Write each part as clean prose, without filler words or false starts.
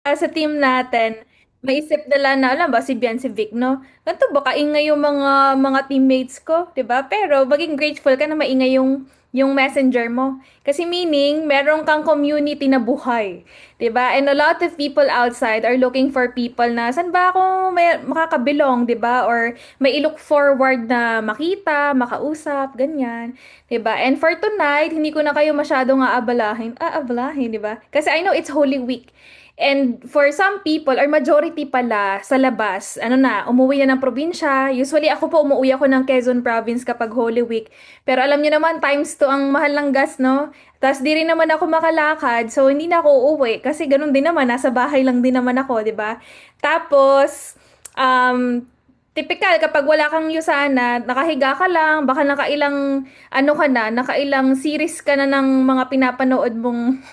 Sa team natin, maisip nila na, alam ba, si Bian, si Vic, no? Ganito ba, kaingay yung mga teammates ko, di ba? Pero maging grateful ka na maingay yung messenger mo. Kasi meaning, meron kang community na buhay, di ba? And a lot of people outside are looking for people na, saan ba ako makakabilong, di ba? Or may look forward na makita, makausap, ganyan, di ba? And for tonight, hindi ko na kayo masyadong aabalahin, di ba? Kasi I know it's Holy Week. And for some people, or majority pala sa labas, ano na, umuwi na ng probinsya. Usually ako po umuwi ako ng Quezon Province kapag Holy Week. Pero alam niyo naman, times 2 ang mahal ng gas, no? Tapos di rin naman ako makalakad, so hindi na ako uuwi. Kasi ganun din naman, nasa bahay lang din naman ako, di ba? Tapos, um, typical, kapag wala kang Yusana, nakahiga ka lang, baka nakailang, ano ka na, nakailang series ka na ng mga pinapanood mong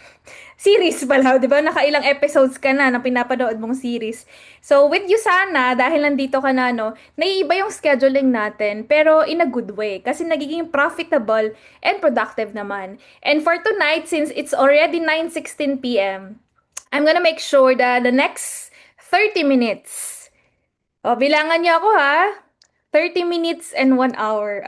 series pala, 'di ba? Nakailang episodes ka na pinapanood mong series. So, with you sana, dahil nandito ka na, no, naiiba yung scheduling natin, pero in a good way. Kasi nagiging profitable and productive naman. And for tonight, since it's already 9:16 p.m., I'm gonna make sure that the next 30 minutes, o, bilangan niyo ako ha. 30 minutes and 1 hour.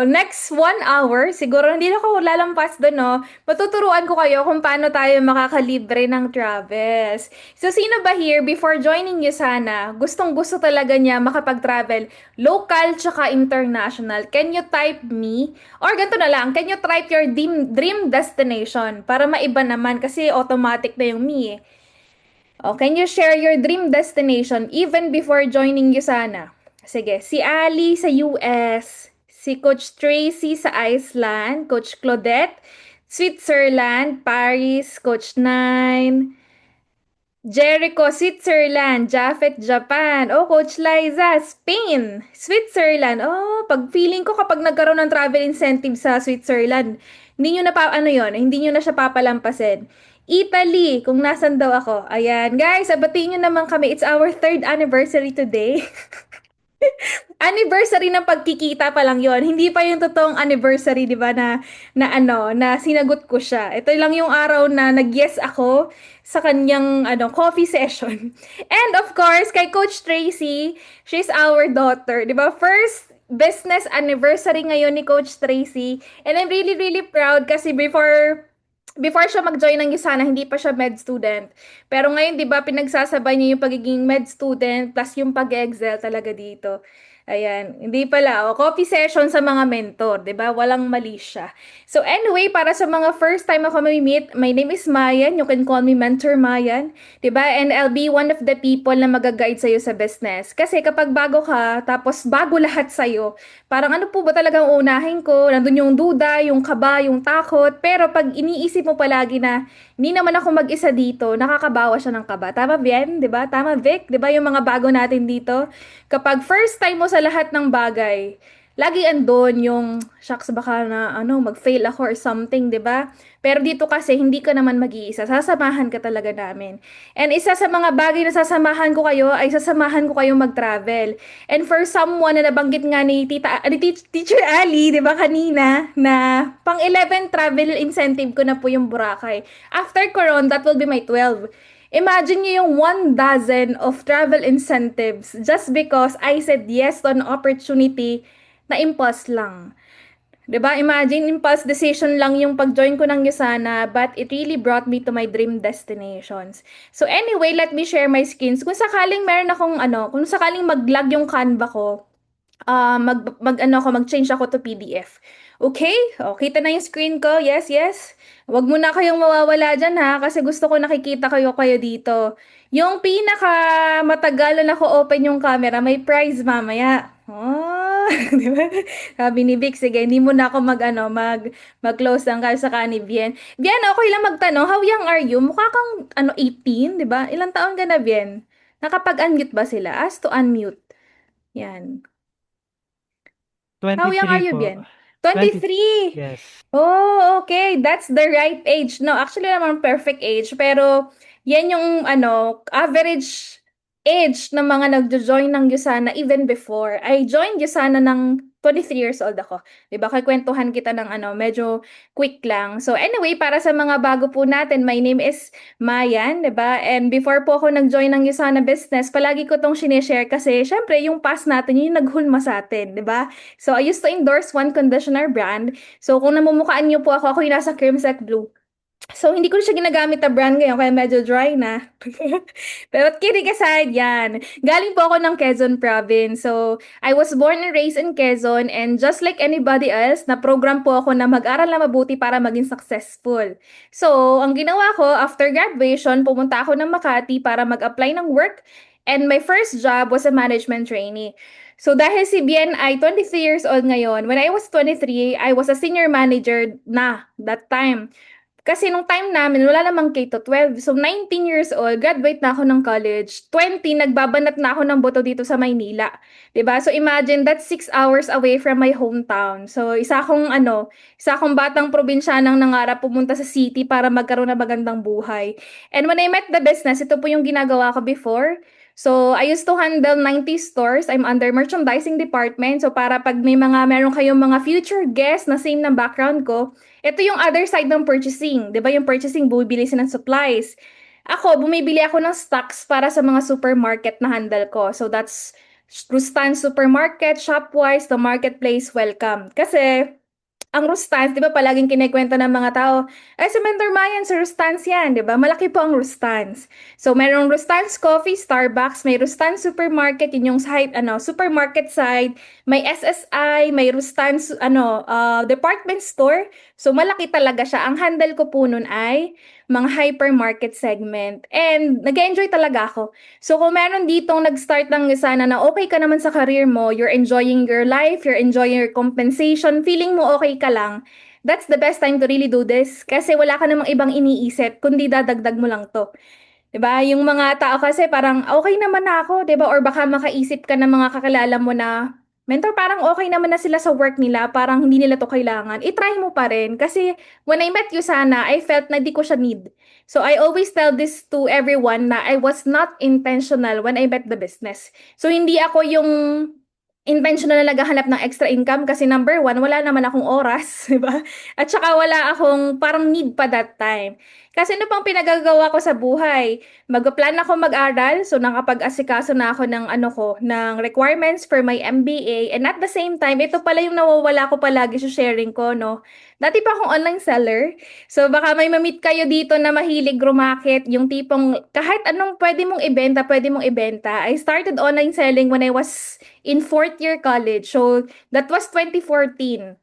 Next 1 hour, siguro hindi na ako lalampas doon, no? Matuturuan ko kayo kung paano tayo makakalibre ng travels. So, sino ba here, before joining you sana, gustong-gusto talaga niya makapag-travel, local tsaka international? Can you type me? Or ganito na lang, can you type your dream destination? Para maiba naman, kasi automatic na yung me, eh. Oh, can you share your dream destination even before joining Yusana? Sige, si Ali sa US, si Coach Tracy sa Iceland, Coach Claudette, Switzerland, Paris, Coach Nine, Jericho, Switzerland, Jafet, Japan, oh, Coach Liza, Spain, Switzerland, oh, pag feeling ko kapag nagkaroon ng travel incentive sa Switzerland, hindi nyo na ano yon, hindi nyo na siya papalampasin. Italy, kung nasan daw ako. Ayan, guys, abatiin nyo naman kami. It's our third anniversary today. Anniversary ng pagkikita pa lang yon. Hindi pa yung totoong anniversary, di ba, na sinagot ko siya. Ito lang yung araw na nag-yes ako sa kanyang coffee session. And of course, kay Coach Tracy, she's our daughter, di ba? First business anniversary ngayon ni Coach Tracy. And I'm really, really proud kasi before siya mag-join ng Yusana, hindi pa siya med student. Pero ngayon, di ba, pinagsasabay niya yung pagiging med student plus yung pag-excel talaga dito. Ayan, hindi pala. O, coffee session sa mga mentor, di ba? Walang mali siya. So anyway, para sa mga first time ako may-meet, my name is Mayan. You can call me Mentor Mayan. Di ba? And I'll be one of the people na mag-guide sa'yo sa business. Kasi kapag bago ka, tapos bago lahat sa'yo, parang ano po ba talagang unahin ko? Nandun yung duda, yung kaba, yung takot. Pero pag iniisip mo palagi na hindi naman ako mag-isa dito, nakakabawa siya ng kaba. Tama, Bien? 'Di ba? Tama, Vic? 'Di ba yung mga bago natin dito? Kapag first time mo sa lahat ng bagay, lagi andon yung shucks, baka na mag-fail ako or something, 'di ba? Pero dito kasi hindi ka naman mag-iisa. Sasamahan ka talaga namin. And isa sa mga bagay na sasamahan ko kayo ay sasamahan ko kayong mag-travel. And for someone na nabanggit nga ni Teacher Ali, 'di ba kanina, na pang 11 travel incentive ko na po yung Boracay. After Coron, that will be my 12. Imagine nyo yung 1 dozen of travel incentives just because I said yes to an opportunity na impulse lang. 'Di ba? Imagine, impulse decision lang yung pag-join ko ng Yusana, but it really brought me to my dream destinations. So anyway, let me share my skins. Kung sakaling meron akong kung sakaling mag-lag yung Canva ko, mag-change ako to PDF. Okay? O, kita na yung screen ko. Yes, yes. Huwag mo na kayong mawawala dyan ha, kasi gusto ko nakikita kayo dito. Yung pinaka matagalan ako open yung camera, may prize mamaya. Oh, di ba? Sabi ni Vic, sige, hindi mo na ako mag-close lang kayo sa ni Bien. Bien, okay lang magtanong, how young are you? Mukha kang 18, di ba? Ilang taon ka na, Bien? Nakapag-unmute ba sila? Ask to unmute. Yan. How young are 23 you, po. Bien? 20, 23. yes. Oh, okay. That's the right age. No, actually naman perfect age. Pero yan yung average age ng mga nagjo-join ng Yusana even before. I joined Yusana ng 23 years old ako. 'Di ba? Kukuwentuhan kita ng ano, medyo quick lang. So anyway, para sa mga bago po natin, my name is Mayan, 'di ba? And before po ako nag-join ng Usana Business, palagi ko 'tong shine-share kasi syempre yung past natin yun yung naghulma sa atin, 'di ba? So I used to endorse one conditioner brand. So kung namumukhaan niyo po ako yung nasa Creamsec Blue. So, hindi ko na siya ginagamit na brand ngayon kaya medyo dry na. Pero kidding aside yan. Galing po ako ng Quezon Province. So, I was born and raised in Quezon and just like anybody else, na-program po ako na mag-aral na mabuti para maging successful. So, ang ginawa ko, after graduation, pumunta ako ng Makati para mag-apply ng work and my first job was a management trainee. So, dahil si Bien ay 23 years old ngayon, when I was 23, I was a senior manager na that time. Kasi nung time namin, wala namang K to 12. So, 19 years old, graduate na ako ng college. 20, nagbabanat na ako ng boto dito sa Maynila. 'Di ba? So, imagine, that's 6 hours away from my hometown. So, isa akong batang probinsyanang nangarap pumunta sa city para magkaroon ng magandang buhay. And when I met the business, ito po yung ginagawa ko before. So, I used to handle 90 stores. I'm under merchandising department. So, para pag meron kayong mga future guests na same ng background ko, ito yung other side ng purchasing. 'Di ba yung purchasing, bumibili sila ng supplies. Ako, bumibili ako ng stocks para sa mga supermarket na handle ko. So, that's Rustan Supermarket, Shopwise, the Marketplace, welcome. Kasi, ang Rustans, 'di ba palaging kinekwento ng mga tao, ay si Mentor Mayan, sa Rustans yan, 'di ba? Malaki po ang Rustans. So, merong Rustans Coffee, Starbucks, may Rustans Supermarket, yun yung side, supermarket side, may SSI, may Rustans, department store. So, malaki talaga siya. Ang handle ko po nun ay mga hypermarket segment. And nag-enjoy talaga ako. So kung meron ditong nag-start ng sana na okay ka naman sa career mo, you're enjoying your life, you're enjoying your compensation, feeling mo okay ka lang, that's the best time to really do this. Kasi wala ka namang ibang iniisip, kundi dadagdag mo lang to. 'Di ba? Yung mga tao kasi parang okay naman na ako, 'di ba? Or baka makaisip ka ng mga kakilala mo na mentor, parang okay naman na sila sa work nila, parang hindi nila to kailangan. I-try mo pa rin kasi when I met you sana, I felt na di ko siya need. So I always tell this to everyone na I was not intentional when I met the business. So hindi ako yung intentional na naghahanap ng extra income kasi number one, wala naman akong oras, di ba? At saka wala akong parang need pa that time. Kasi ano pang pinagagawa ko sa buhay? Magplan ako mag-aral, so nakapag-asikaso na ako ng ng requirements for my MBA. And at the same time, ito pala yung nawawala ko palagi sa sharing ko, no? Dati pa akong online seller. So baka may mamit kayo dito na mahilig rumakit, yung tipong kahit anong pwede mong ibenta. I started online selling when I was in fourth year college. So that was 2014.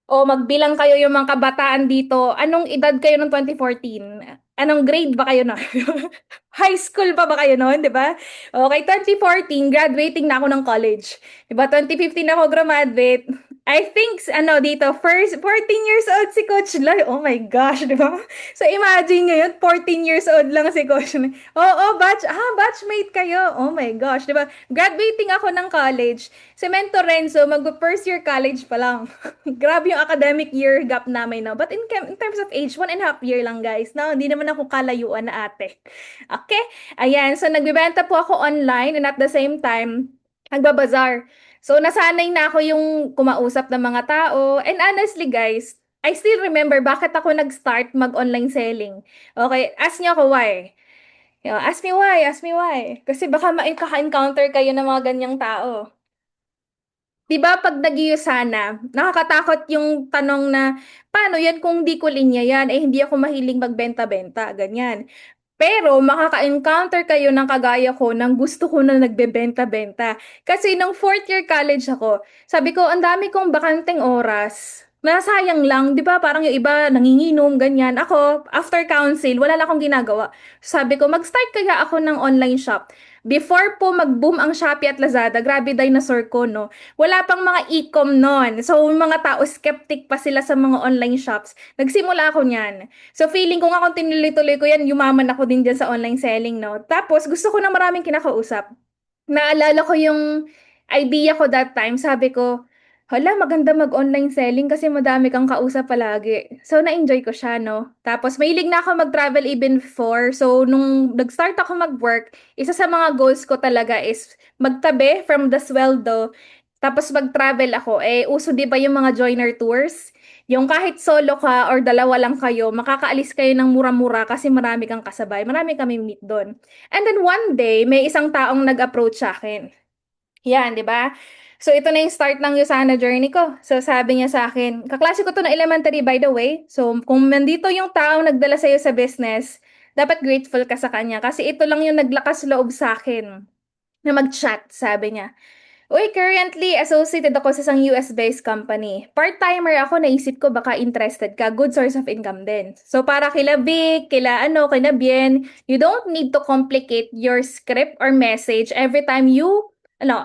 O magbilang kayo yung mga kabataan dito. Anong edad kayo ng 2014? Anong grade ba kayo na? High school pa ba kayo noon, di ba? Okay, 2014, graduating na ako ng college. Di ba, 2015 ako graduate. I think, dito, first, 14 years old si Coach Lai. Oh my gosh, di ba? So, imagine ngayon, 14 years old lang si Coach Lai. Batchmate kayo. Oh my gosh, di ba? Graduating ako ng college. Si Mentor Renzo, mag-first year college pa lang. Grabe yung academic year gap namin, no? But in terms of age, 1.5 year lang, guys. No, hindi naman ako kalayuan na ate. Okay? Ayan, so nagbebenta po ako online and at the same time, nagbabazar. So nasanay na ako yung kumausap ng mga tao. And honestly, guys, I still remember bakit ako nag-start mag-online selling. Okay, ask niyo ako why. Ask me why, ask me why. Kasi baka makaka-encounter kayo ng mga ganyang tao. 'Di ba 'pag nag-iusana, nakakatakot yung tanong na, paano yan kung di ko linya yan, eh hindi ako mahilig magbenta-benta, ganyan. Pero makaka-encounter kayo ng kagaya ko ng gusto ko na nagbebenta-benta. Kasi nung fourth year college ako, sabi ko, ang dami kong bakanteng oras. Nasayang lang, di ba? Parang yung iba nanginginom, ganyan. Ako, after council, wala na akong ginagawa. Sabi ko, mag-start kaya ako ng online shop. Before po mag-boom ang Shopee at Lazada, grabe dinosaur ko, no? Wala pang mga e-com noon. So, yung mga tao, skeptic pa sila sa mga online shops. Nagsimula ako niyan. So feeling ko nga kung tinuloy-tuloy ko yan, yumaman ako din dyan sa online selling, no? Tapos gusto ko ng maraming kinakausap. Naalala ko yung idea ko that time, sabi ko, hala, maganda mag-online selling kasi madami kang kausap palagi. So na-enjoy ko siya, no? Tapos mahilig na ako mag-travel even before. So nung nag-start ako mag-work, isa sa mga goals ko talaga is magtabi from the sweldo Tapos mag-travel ako, uso 'di ba yung mga joiner tours? Yung kahit solo ka or dalawa lang kayo, makakaalis kayo ng mura-mura kasi marami kang kasabay. Marami kaming meet doon. And then one day, may isang taong nag-approach sa akin. Yan, 'di ba? So ito na yung start ng Usana journey ko. So sabi niya sa akin, kaklase ko to na elementary by the way. So kung nandito yung taong nagdala sa'yo sa business, dapat grateful ka sa kanya kasi ito lang yung naglakas loob sa akin na mag-chat, sabi niya. Uy, currently associated ako sa isang US-based company. Part-timer ako, naisip ko baka interested ka. Good source of income din. So para kila Vic, kila ano, kila Bien, you don't need to complicate your script or message every time you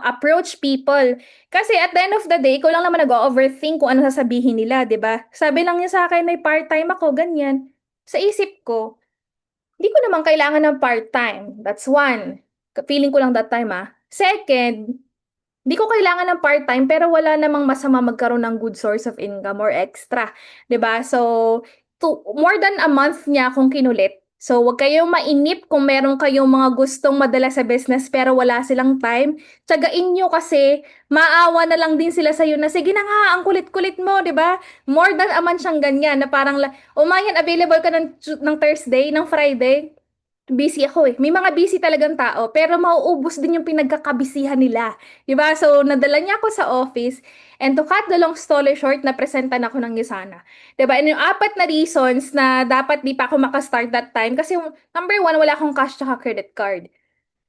approach people. Kasi at the end of the day, ikaw lang naman nag-overthink kung ano sasabihin nila, 'di ba? Sabi lang niya sa akin, may part-time ako, ganyan. Sa isip ko, hindi ko naman kailangan ng part-time. That's one. Feeling ko lang that time ah. Second, hindi ko kailangan ng part-time pero wala namang masama magkaroon ng good source of income or extra, 'di ba? So, more than a month niya akong kinulit. So, wag kayong mainip kung meron kayong mga gustong madala sa business pero wala silang time. Tiyagain nyo kasi maawa na lang din sila sa'yo na sige na nga, ang kulit-kulit mo, 'di ba? More than a month siyang ganyan na parang umayan available ka ng Thursday, ng Friday. Busy ako eh. May mga busy talagang tao, pero mauubos din yung pinagkakabisihan nila. 'Di ba? So, nadala niya ako sa office, and to cut the long story short, napresentan ako ng Yusana. 'Di ba? And yung apat na reasons na dapat di pa ako makastart that time, kasi number one, wala akong cash tsaka credit card.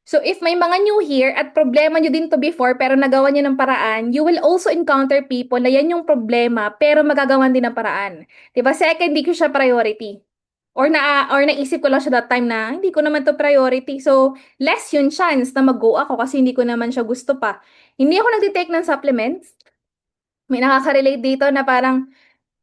So, if may mga new here at problema nyo din to before pero nagawa nyo ng paraan, you will also encounter people na yan yung problema pero magagawan din ng paraan. 'Di ba? Second, di ko siya priority. Or naisip ko lang siya that time na hindi ko naman to priority. So, less yung chance na mag-go ako kasi hindi ko naman siya gusto pa. Hindi ako nagtitake ng supplements. May nakaka-relate dito na parang,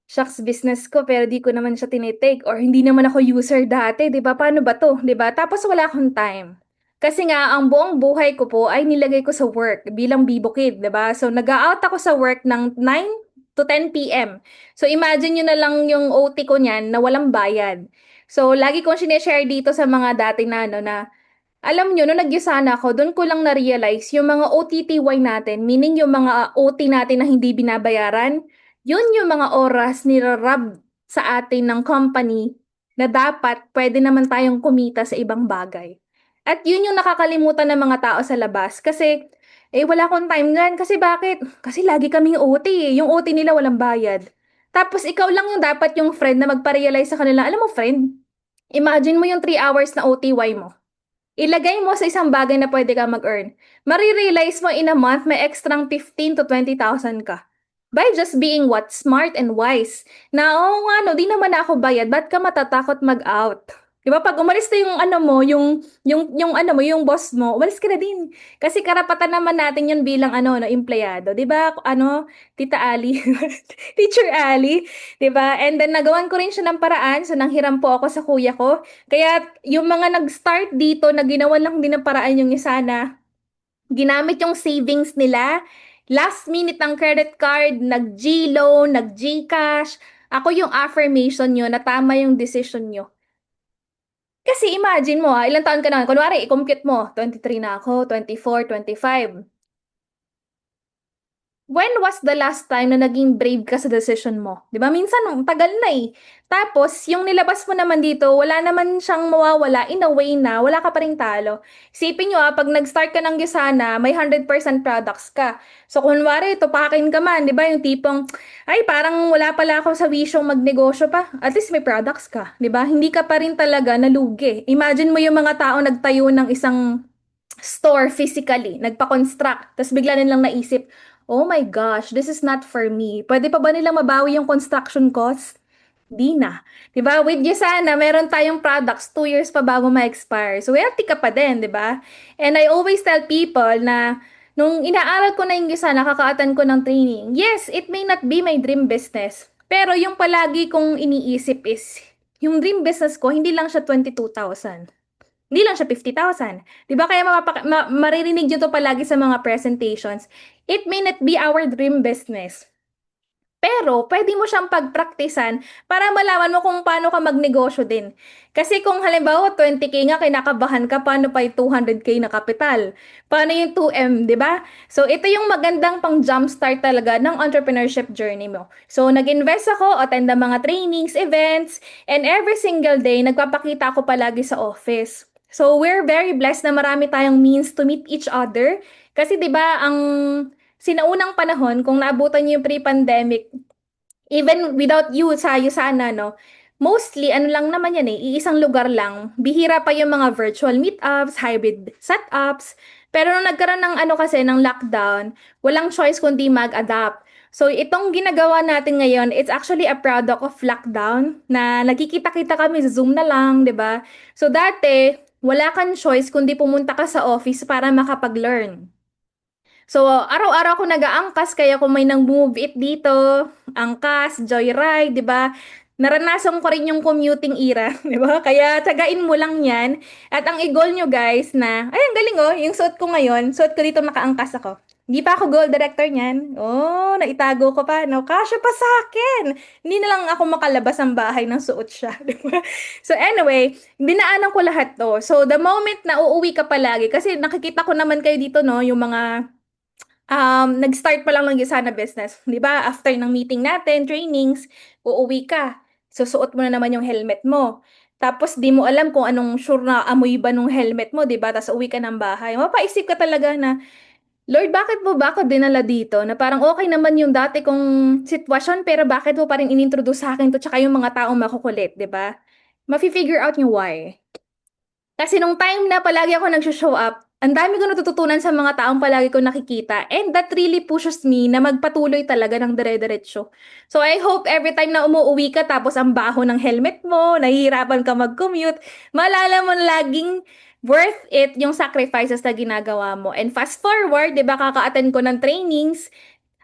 shucks, business ko pero di ko naman siya tinitake or hindi naman ako user dati, 'di ba? Paano ba 'to, 'di ba? Tapos wala akong time. Kasi nga ang buong buhay ko po ay nilagay ko sa work bilang Bibo Kid, 'di ba? So nag-out ako sa work ng 9 to 10 PM. So imagine niyo na lang yung OT ko niyan na walang bayad. So lagi kong sineshare dito sa mga dati na ano na alam nyo, nung nag-Yusana ako, doon ko lang na-realize yung mga OTTY natin, meaning yung mga OT natin na hindi binabayaran, yun yung mga oras nirarab sa atin ng company na dapat pwede naman tayong kumita sa ibang bagay. At yun yung nakakalimutan ng mga tao sa labas kasi wala akong time gan. Kasi bakit? Kasi lagi kaming OT eh. Yung OT nila walang bayad. Tapos ikaw lang yung dapat yung friend na magpa-realize sa kanila, alam mo friend, imagine mo yung 3 hours na OTY mo. Ilagay mo sa isang bagay na pwede ka mag-earn. Marirealize mo in a month may extrang 15 to 20,000 ka. By just being what? Smart and wise. Na, oo nga, no, di naman ako bayad. Ba't ka matatakot mag-out? Di ba? Pag umalis na yung ano mo, yung ano mo, yung boss mo, umalis ka na din. Kasi karapatan naman natin yun bilang ano, no, empleyado. Di ba? Ano, Tita Ali, Teacher Ali, di ba? And then nagawan ko rin siya ng paraan. So, nanghiram po ako sa kuya ko. Kaya yung mga nag-start dito na ginawa lang din ng paraan yung isa na ginamit yung savings nila, last minute ng credit card, nag-G-loan, nag-Gcash. Ako yung affirmation nyo na tama yung decision nyo. Kasi imagine mo ilang taon ka na, kunwari, i-compute mo, 23 na ako, 24, 25. When was the last time na naging brave ka sa decision mo? 'Di ba? Minsan tagal na eh. Tapos yung nilabas mo naman dito, wala naman siyang mawawala in a way na wala ka pa ring talo. Isipin nyo pag nag-start ka ng Gisana, may 100% products ka. So kunwari, tupakin ka man, 'di ba? Yung tipong ay parang wala pala ako sa wisyong magnegosyo pa. At least may products ka, 'di ba? Hindi ka pa rin talaga nalugi. Imagine mo yung mga tao nagtayo ng isang store physically, nagpa-construct, tapos bigla nilang naisip, oh my gosh, this is not for me. Pwede pa ba nilang mabawi yung construction cost? Di na. 'Di ba? With Yesana, meron tayong products 2 years pa bago ma-expire. So, wealthy ka pa din, 'di ba? And I always tell people na nung inaaral ko na yung Yesana, kaka-attend ko ng training. Yes, it may not be my dream business. Pero yung palagi kong iniisip is, yung dream business ko, hindi lang siya 22,000. Hindi lang siya 50,000. 'Di ba kaya maririnig niyo to palagi sa mga presentations. It may not be our dream business. Pero pwede mo siyang pagpraktisan para malaman mo kung paano ka magnegosyo din. Kasi kung halimbawa 20K nga kinakabahan ka, paano pa yung 200K na kapital? Paano yung 2M, 'di ba? So ito yung magandang pang jumpstart talaga ng entrepreneurship journey mo. So nag-invest ako, attend ng mga trainings, events, and every single day nagpapakita ako palagi sa office. So we're very blessed na marami tayong means to meet each other. Kasi 'di ba ang sinaunang panahon, kung naabutan niyo yung pre-pandemic, even without you sana, no? Mostly, ano lang naman yan eh, iisang lugar lang. Bihira pa yung mga virtual meetups, hybrid setups. Pero nung nagkaroon ng ano kasi, ng lockdown, walang choice kundi mag-adapt. So, itong ginagawa natin ngayon, it's actually a product of lockdown na nagkikita-kita kami sa Zoom na lang, di ba? So, dati, wala kang choice kundi pumunta ka sa office para makapag-learn. So, araw-araw ako nag-aangkas kaya kung may nang move it dito, angkas, joyride, 'di ba? Naranasan ko rin yung commuting era, 'di ba? Kaya tsagain mo lang 'yan. At ang i-goal nyo guys na, ay ang galing oh, yung suot ko ngayon, suot ko dito nakaangkas ako. Hindi pa ako goal director niyan. Oh, naitago ko pa. No, kasya pa sa akin. Hindi na lang ako makalabas ng bahay ng suot siya, 'di ba? So anyway, dinaanan ko lahat 'to. So the moment na uuwi ka palagi kasi nakikita ko naman kayo dito no, yung mga nag-start pa lang ng Gisana business. 'Di ba? After ng meeting natin, trainings, uuwi ka. Susuot mo na naman yung helmet mo. Tapos di mo alam kung anong sure na amoy ba nung helmet mo, 'di ba? Tapos uwi ka ng bahay. Mapaisip ka talaga na, Lord, bakit mo ba ako dinala dito? Na parang okay naman yung dati kong sitwasyon, pero bakit mo pa rin inintroduce sa akin to tsaka yung mga taong makukulit, 'di ba? Mafi-figure out yung why. Kasi nung time na palagi ako nag-show up, ang dami ko natututunan sa mga taong palagi ko nakikita. And that really pushes me na magpatuloy talaga ng dire-diretso. So I hope every time na umuwi ka tapos ang baho ng helmet mo, nahihirapan ka mag-commute, maalala mo na laging worth it yung sacrifices na ginagawa mo. And fast forward, di ba, kaka-attend ko ng trainings.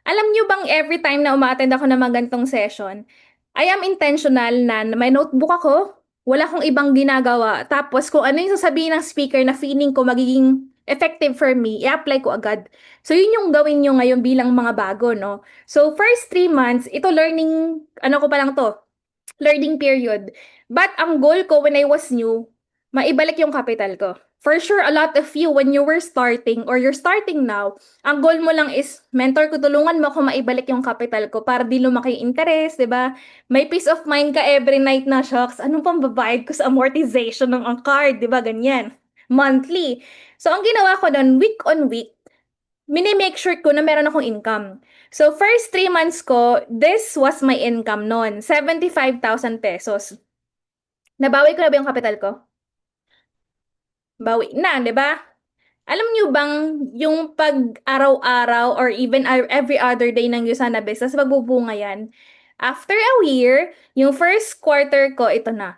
Alam nyo bang every time na uma-attend ako ng mga ganitong session, I am intentional na may notebook ako, wala akong ibang ginagawa. Tapos kung ano yung sasabihin ng speaker na feeling ko magiging effective for me, i-apply ko agad. So yun yung gawin nyo ngayon bilang mga bago, no? So first 3 months, ito learning, ano ko pa lang to, learning period. But ang goal ko when I was new, maibalik yung capital ko. For sure, a lot of you, when you were starting or you're starting now, ang goal mo lang is, mentor ko, tulungan mo ako maibalik yung capital ko para di lumaki yung interest, di ba? May peace of mind ka every night na, shocks, anong pang babayad ko sa amortization ng ang card, di ba? Ganyan. Monthly. So, ang ginawa ko doon, week on week, mini-make sure ko na meron akong income. So, first 3 months ko, this was my income noon, 75,000 pesos. Nabawi ko na ba yung kapital ko? Bawi na, di ba? Alam nyo bang yung pag-araw-araw or even every other day ng Yusana Business, magbubunga yan? After a year, yung first quarter ko, ito na.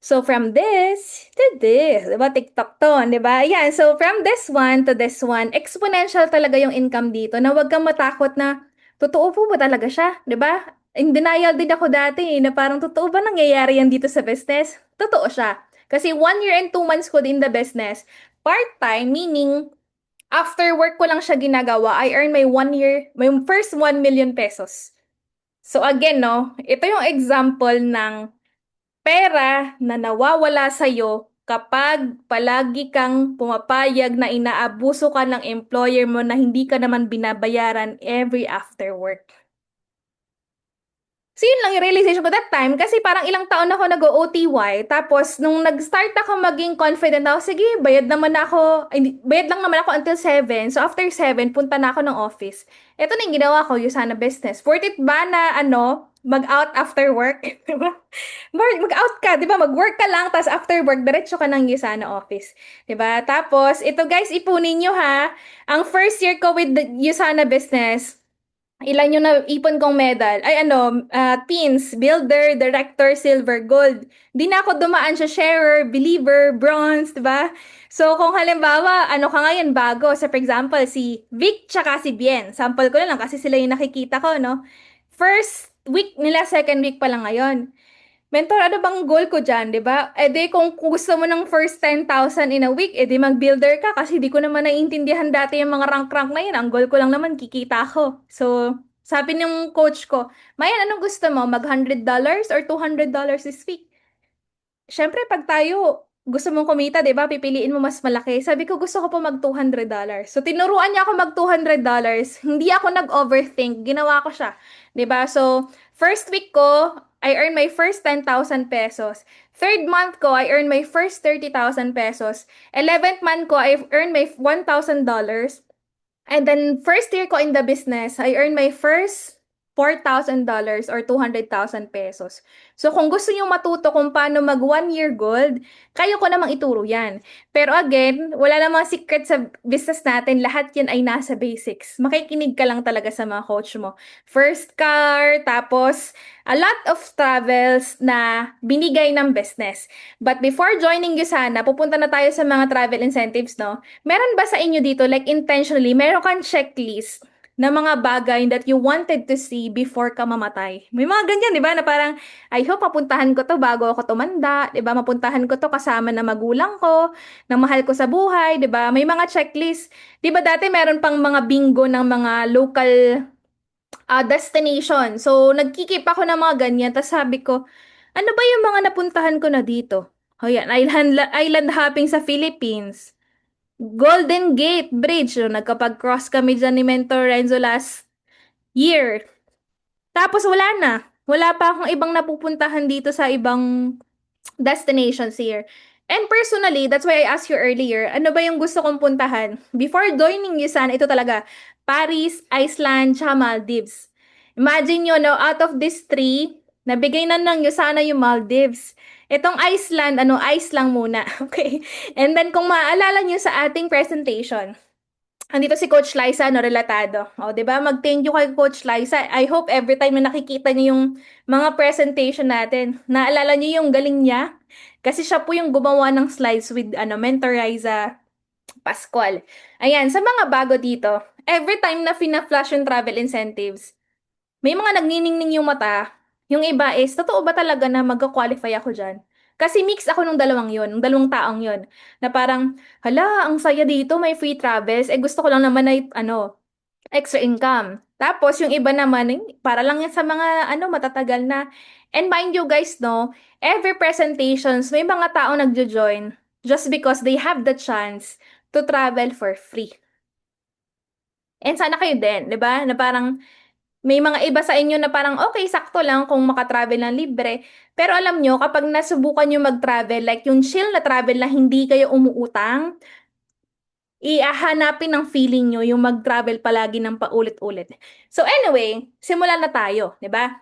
So from this to this, 'di ba? TikTok 'to, 'di ba? Yan. So from this one to this one, exponential talaga yung income dito na wag kang matakot na totoo po ba talaga siya, 'di ba? In denial din ako dati na parang totoo ba nangyayari yan dito sa business? Totoo siya. Kasi 1 year and 2 months ko din the business. Part-time, meaning after work ko lang siya ginagawa. I earn my 1 year, my first 1 million pesos. So again, no, ito yung example ng pera na nawawala sa'yo kapag palagi kang pumapayag na inaabuso ka ng employer mo na hindi ka naman binabayaran every after work. So yun lang yung realization ko that time kasi parang ilang taon ako nag-OTY tapos nung nag-start ako maging confident ako, sige, bayad naman ako, ay, bayad lang naman ako until 7. So after 7, punta na ako ng office. Ito na yung ginawa ko, yung sana business. Worth it ba na mag-out after work? Diba? Mag-out ka, di ba? Mag-work ka lang, tapos after work, diretso ka ng Yusana office. Di ba? Tapos, ito guys, ipunin nyo ha. Ang first year ko with the Yusana business, ilan yung naipon kong medal? Ay teens, builder, director, silver, gold. Di na ako dumaan sa sharer, believer, bronze, di ba? So, kung halimbawa, ano ka ngayon bago, sa for example, si Vic tsaka si Bien. Sample ko na lang kasi sila yung nakikita ko, no? First week nila, second week pa lang ngayon. Mentor, ano bang goal ko dyan, di ba? E di, kung gusto mo ng first 10,000 in a week, e di mag-builder ka kasi di ko naman naiintindihan dati yung mga rank-rank na yun. Ang goal ko lang naman, kikita ko. So, Sabi ng coach ko, Mayan, anong gusto mo? Mag $100 or $200 this week? Siyempre, pag tayo gusto mong kumita, 'di ba? Pipiliin mo mas malaki. Sabi ko, gusto ko po mag $200. So, tinuruan niya ako mag $200. Hindi ako nag-overthink. Ginawa ko siya. 'Di ba? So, first week ko, I earned my first 10,000 pesos. Third month ko, I earned my first 30,000 pesos. 11th month ko, I earned my $1,000. And then, first year ko in the business, I earned my first $4,000 or 200,000 pesos. So, kung gusto niyo matuto kung paano mag 1 year gold, kayo ko namang ituro yan. Pero again, wala namang secret sa business natin. Lahat yan ay nasa basics. Makikinig ka lang talaga sa mga coach mo. First car, tapos a lot of travels na binigay ng business. But before joining you sana, pupunta na tayo sa mga travel incentives, no? Meron ba sa inyo dito, like intentionally, meron kang checklist na mga bagay that you wanted to see before ka mamatay? May mga ganyan, di ba? Na parang, I hope mapuntahan ko to bago ako tumanda, di ba? Mapuntahan ko to kasama na magulang ko, na mahal ko sa buhay, di ba? May mga checklist. Di ba dati meron pang mga bingo ng mga local destination. So, nagkikip ako ng mga ganyan. Tapos sabi ko, ano ba yung mga napuntahan ko na dito? O yan, island hopping sa Philippines. Golden Gate Bridge. So, nagkapag-cross kami dyan ni Mentor Renzo last year. Tapos wala na. Wala pa akong ibang napupuntahan dito sa ibang destinations here. And personally, that's why I asked you earlier, ano ba yung gusto kong puntahan? Before joining you sana, ito talaga, Paris, Iceland, tsaka Maldives. Imagine nyo, no, out of these three, nabigay na ng sana yung Maldives. Itong Iceland, ice lang muna. Okay? And then kung maaalala nyo sa ating presentation, andito si Coach Liza, no, relatado. O, 'di ba? Mag-thank you kay Coach Liza. I hope every time na nakikita niyo yung mga presentation natin, naalala niyo yung galing niya. Kasi siya po yung gumawa ng slides with Mentor Liza Pascual. Ayan, sa mga bago dito, every time na fina-flash yung travel incentives, may mga nagniningning yung mata. Yung iba is, totoo ba talaga na magka-qualify ako dyan? Kasi mix ako nung dalawang yon, nung dalawang taong yon, na parang, hala, ang saya dito, may free travels, gusto ko lang naman ay, extra income. Tapos, yung iba naman, para lang yan sa mga, matatagal na. And mind you guys, no, every presentations, may mga tao nagjo-join just because they have the chance to travel for free. And sana kayo din, di ba? Na parang, may mga iba sa inyo na parang okay, sakto lang kung makatravel ng libre. Pero alam nyo, kapag nasubukan nyo mag-travel, like yung chill na travel na hindi kayo umuutang, ihahanapin ng feeling nyo yung mag-travel palagi ng paulit-ulit. So anyway, simulan na tayo, di ba?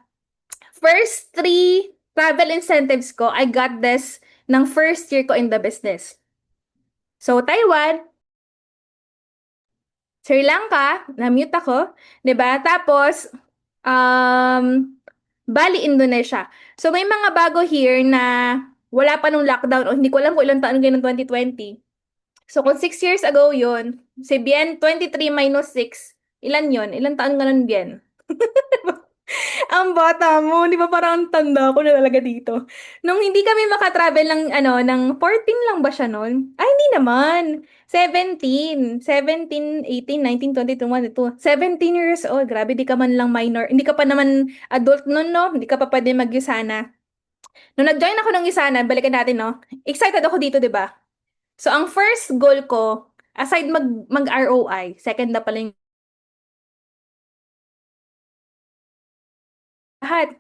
First three travel incentives ko, I got this ng first year ko in the business. So Taiwan, Sri Lanka, na-mute ako, 'di ba? Tapos Bali, Indonesia. So may mga bago here na wala pa nung lockdown o hindi ko alam kung ilang taon ngayon ng 2020. So kung 6 years ago yun, si Bien 23 minus 6, ilan yun? Ilang taon nga nun, Bien? Ang bata mo, di ba parang ang tanda ko na talaga dito. Nung hindi kami makatravel ng 14 lang ba siya noon? Ay, hindi naman. 17, 18, 19, 20, 21, 22. 17 years old. Grabe, di ka man lang minor. Hindi ka pa naman adult noon, no? Hindi ka pa pwede mag-Yusana. Nung nag-join ako ng Yusana, balikan natin, no? Excited ako dito, di ba? So, ang first goal ko, aside mag-ROI, second na pala yung lahat.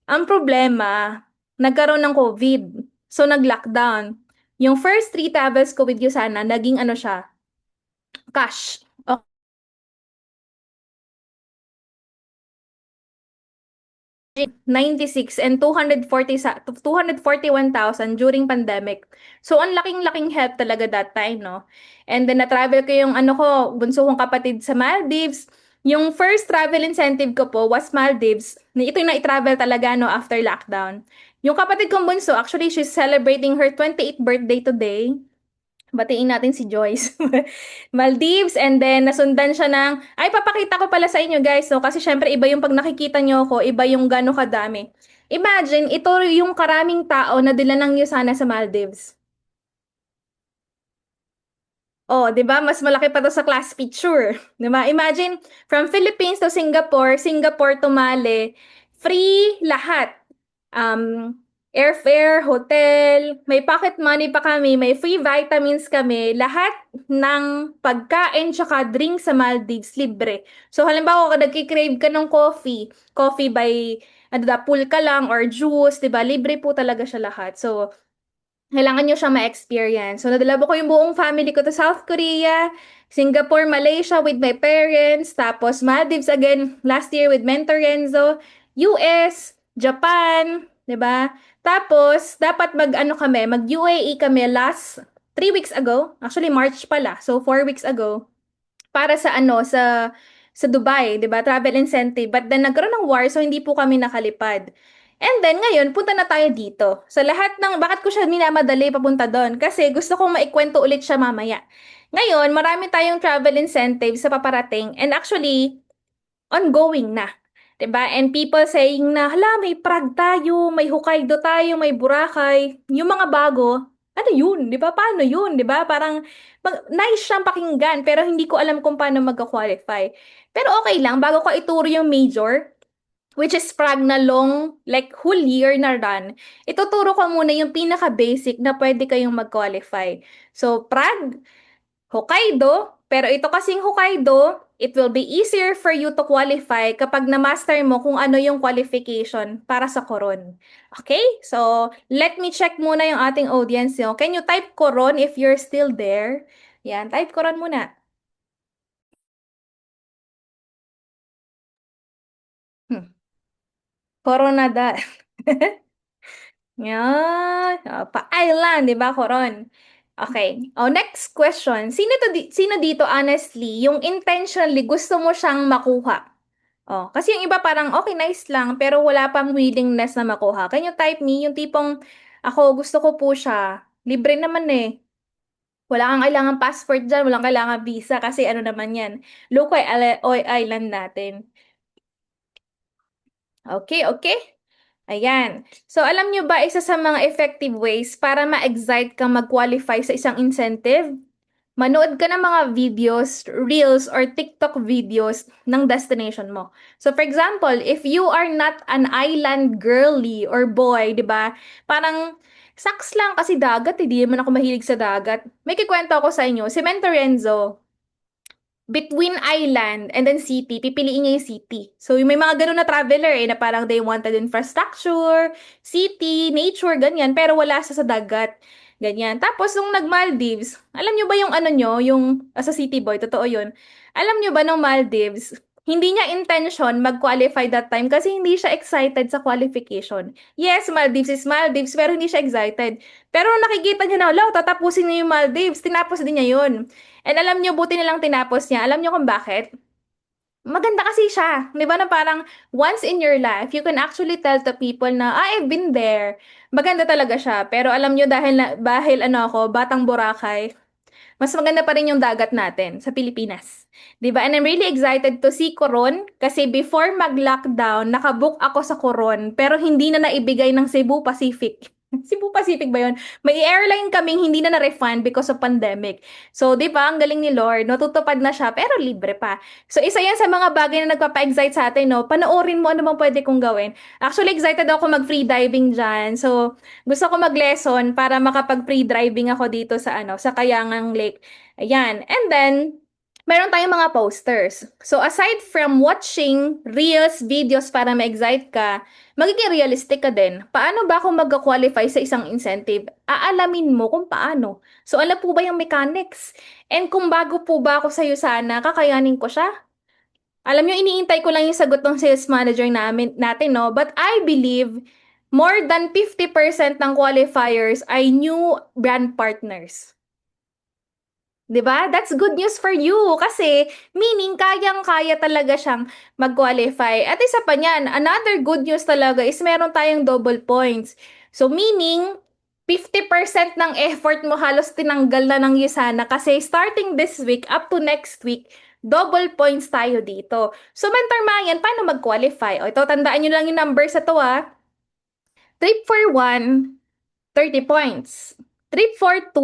Ang problema, nagkaroon ng COVID. So, nag-lockdown. Yung first three travels ko with you sana, naging siya, cash. 96 and 241,000 during pandemic. So, ang laking-laking help talaga that time, no? And then, na-travel ko yung bunso kong kapatid sa Maldives. Yung first travel incentive ko po was Maldives. Ito yung na-travel talaga, no, after lockdown. Yung kapatid kong bunso, actually, she's celebrating her 28th birthday today. Batiin natin si Joyce. Maldives, and then nasundan siya ng, ay papakita ko pala sa inyo guys, no? Kasi syempre iba yung pag nakikita nyo ako, iba yung gano'ng kadami. Imagine, ito yung karaming tao na dila ng sana sa Maldives. Oh, 'di ba? Mas malaki pa 'to sa class picture, 'di ba? Imagine from Philippines to Singapore, Singapore to Mali, free lahat. Um, Airfare, hotel, may pocket money pa kami, may free vitamins kami, lahat ng pagkain tsaka drink sa Maldives libre. So halimbawa kung nagki-crave ka ng coffee, coffee by ano da, pool ka lang or juice, 'di ba? Libre po talaga siya lahat. So kailangan nyo siyang ma-experience. So, nadala ko yung buong family ko to South Korea, Singapore, Malaysia with my parents, tapos Maldives again last year with Mentor Renzo, US, Japan, 'di ba? Tapos, dapat mag-ano kami, mag-UAE kami last 3 weeks ago. Actually, March pala. So, 4 weeks ago para sa ano sa Dubai, 'di ba? Travel incentive. But then nagkaroon ng war so hindi po kami nakalipad. And then ngayon punta na tayo dito. Sa lahat ng bakit ko siya minamadali papunta doon kasi gusto kong maikwento ulit siya mamaya. Ngayon, marami tayong travel incentive sa paparating and actually ongoing na. 'Di ba? And people saying na, hala, may Prague tayo, may Hokkaido tayo, may Boracay. Yung mga bago, ano yun? 'Di ba? Paano yun? 'Di ba? Parang nice siyang pakinggan, pero hindi ko alam kung paano magka-qualify. Pero okay lang, bago ko ituro yung major, which is Prague na long, like whole year na run, ituturo ko muna yung pinaka-basic na pwede kayong mag-qualify. So, Prague, Hokkaido, pero ito kasing Hokkaido, it will be easier for you to qualify kapag na-master mo kung ano yung qualification para sa Coron. Okay? So, let me check muna yung ating audience. No? Can you type Coron if you're still there? Yan, type Coron muna. Hmm. Coronada. Yan. Pa-island, di ba, Coron? Okay. Oh, next question. Sino dito honestly, yung intentionally gusto mo siyang makuha? Oh, kasi yung iba parang okay, nice lang, pero wala pang willingness na makuha. Can you type me? Yung tipong, ako gusto ko po siya. Libre naman eh. Wala kang kailangan passport dyan, walang kailangan visa kasi ano naman yan. Local island natin. Okay, okay. Ayan. So, alam nyo ba isa sa mga effective ways para ma-excite kang mag-qualify sa isang incentive? Manood ka ng mga videos, reels, or TikTok videos ng destination mo. So, for example, if you are not an island girly or boy, di ba? Parang, saks lang kasi dagat, hindi naman ako mahilig sa dagat. May kikwento ako sa inyo. Si Mentorenzo, between island and then city, pipiliin niya yung city. So, yung may mga ganun na traveler eh, na parang they wanted infrastructure, city, nature, ganyan, pero wala sa dagat. Ganyan. Tapos, nung nag-Maldives, alam nyo ba yung ano nyo, yung, as a city boy, totoo yun. Alam nyo ba nung Maldives, hindi niya intention mag-qualify that time kasi hindi siya excited sa qualification. Yes, Maldives is Maldives, pero hindi siya excited. Pero nung nakikita niya na, "Hala, tatapusin niya yung Maldives," tinapos din niya yun. And alam nyo, buti nilang tinapos niya. Alam nyo kung bakit? Maganda kasi siya. Di ba na parang once in your life, you can actually tell to people na, I've been there. Maganda talaga siya. Pero alam nyo, dahil ano ako, batang Boracay, mas maganda pa rin yung dagat natin sa Pilipinas. 'Di ba? And I'm really excited to see Coron kasi before mag-lockdown, nakabook ako sa Coron pero hindi na naibigay ng Cebu Pacific. Cebu Pacific ba yun? May airline kaming hindi na na-refund because of pandemic. So, di ba, ang galing ni Lord, natutupad na siya, pero libre pa. So, isa yan sa mga bagay na nagpapa-excite sa atin, no? Panoorin mo ano bang pwede kong gawin. Actually, excited ako mag-free diving dyan. So, gusto ko mag-lesson para makapag-free driving ako dito sa ano, sa Kayangang Lake. Ayan. And then, meron tayong mga posters. So, aside from watching reels, videos para ma-excite ka, magiging realistic ka din. Paano ba ako mag-qualify sa isang incentive? Aalamin mo kung paano. So, alam po ba yung mechanics? And kung bago po ba ako sa'yo sana, kakayanin ko siya? Alam nyo, iniintay ko lang yung sagot ng sales manager natin, no? But I believe more than 50% ng qualifiers ay new brand partners. 'Di ba? That's good news for you kasi meaning kayang-kaya talaga siyang mag-qualify. At isa pa niyan, another good news talaga is meron tayong double points. So meaning 50% ng effort mo halos tinanggal na ng Yusana kasi starting this week up to next week, double points tayo dito. So Mentor Mayan, paano mag-qualify? O ito, tandaan nyo lang yung numbers sa to ah. Trip for 1, 30 points. Trip for 2,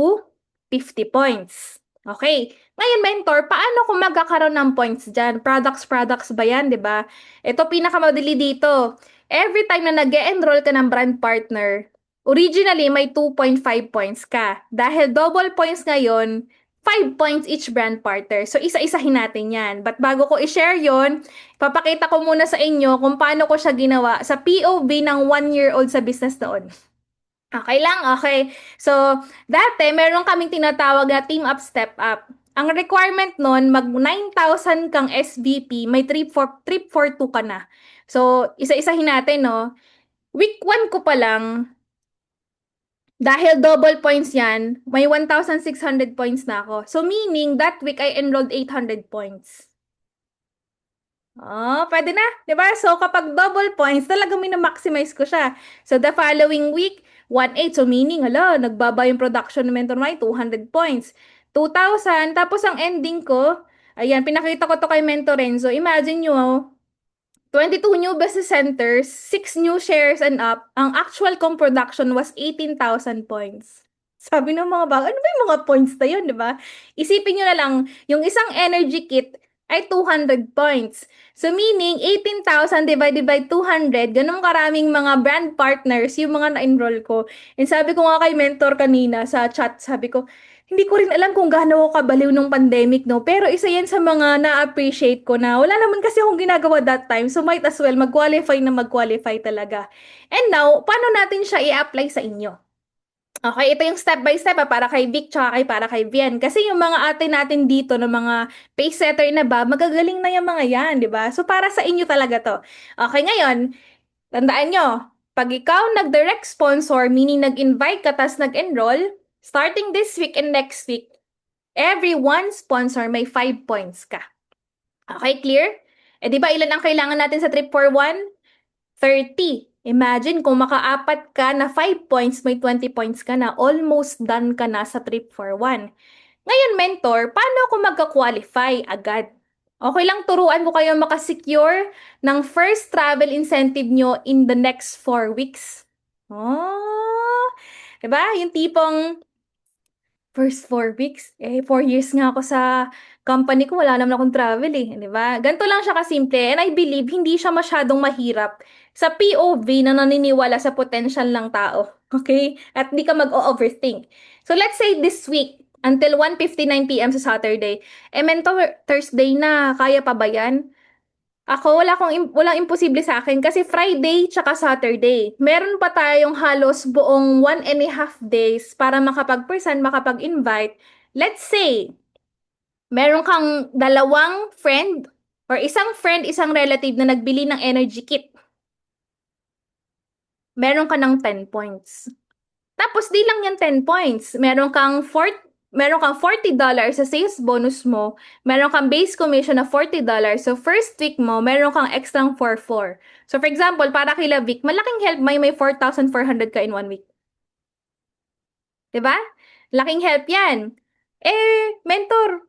50 points. Okay. Ngayon, mentor, paano kung magkakaroon ng points dyan? Products ba yan, di ba? Ito, pinakamadali dito. Every time na nag-e-enroll ka ng brand partner, originally, may 2.5 points ka. Dahil double points ngayon, 5 points each brand partner. So, isa-isahin natin yan. But bago ko i-share yon, papakita ko muna sa inyo kung paano ko siya ginawa sa POV ng 1-year-old sa business noon. Okay lang, okay. So, dati meron kaming tinatawag na team up, step up. Ang requirement nun, mag 9,000 kang SVP, may trip for 2 ka na. So, isa-isahin natin, no? Week 1 ko pa lang, dahil double points yan, may 1,600 points na ako. So, meaning, that week I enrolled 800 points. Oh, pwede na, 'di ba? So kapag double points, talagang mina-maximize ko siya. So the following week, 1,800. So meaning, hala, nagbaba yung production ng Mentor Money, 200 points. 2,000. Tapos ang ending ko, ayan, pinakita ko to kay Mentor Renzo. Imagine nyo, 22 new business centers, 6 new shares and up. Ang actual kong production was 18,000 points. Sabi ng mga bag, ano ba yung mga points na yun, di ba? Isipin nyo na lang, yung isang energy kit ay 200 points. So meaning, 18,000 divided by 200, ganun karaming mga brand partners yung mga na-enroll ko. And sabi ko nga kay mentor kanina sa chat, sabi ko, hindi ko rin alam kung gaano ako kabaliw nung pandemic, no? Pero isa yan sa mga na-appreciate ko na wala naman kasi akong ginagawa that time. So might as well mag-qualify na mag-qualify talaga. And now, paano natin siya i-apply sa inyo? Okay, ito yung step by step para kay Vic tsaka para kay Vian. Kasi yung mga ate natin dito na mga pace setter na ba, magagaling na yung mga yan, di ba? So para sa inyo talaga to. Okay, ngayon, tandaan nyo, pag ikaw nag-direct sponsor, meaning nag-invite ka tas nag-enroll, starting this week and next week, every one sponsor may 5 points ka. Okay, clear? Eh di ba ilan ang kailangan natin sa trip for 1? 30. Imagine kung makaapat ka na 5 points, may 20 points ka na. Almost done ka na sa trip for 1. Ngayon, mentor, paano ako magka-qualify agad? Okay lang turuan ko kayo makasecure ng first travel incentive nyo in the next 4 weeks. Oh, diba? Yung tipong first 4 weeks, 4 years nga ako sa company ko, wala naman akong travel eh, di ba? Ganito lang siya kasimple, and I believe hindi siya masyadong mahirap sa POV na naniniwala sa potential ng tao, okay? At di ka mag-overthink. So let's say this week, until 1:59 p.m. sa Saturday, mentor, Thursday na, kaya pa ba yan? Ako, walang imposible sa akin kasi Friday tsaka Saturday. Meron pa tayong halos buong 1.5 days para makapag-present, makapag-invite. Let's say, meron kang dalawang friend or isang friend, isang relative na nagbili ng energy kit. Meron ka ng 10 points. Tapos di lang yan 10 points. Meron kang $40 sa sales bonus mo, meron kang base commission na $40. So first week mo, meron kang extra 4,400. So for example, para kay Vic, malaking help may 4,400 ka in 1 week. 'Di ba? Laking help 'yan. Mentor,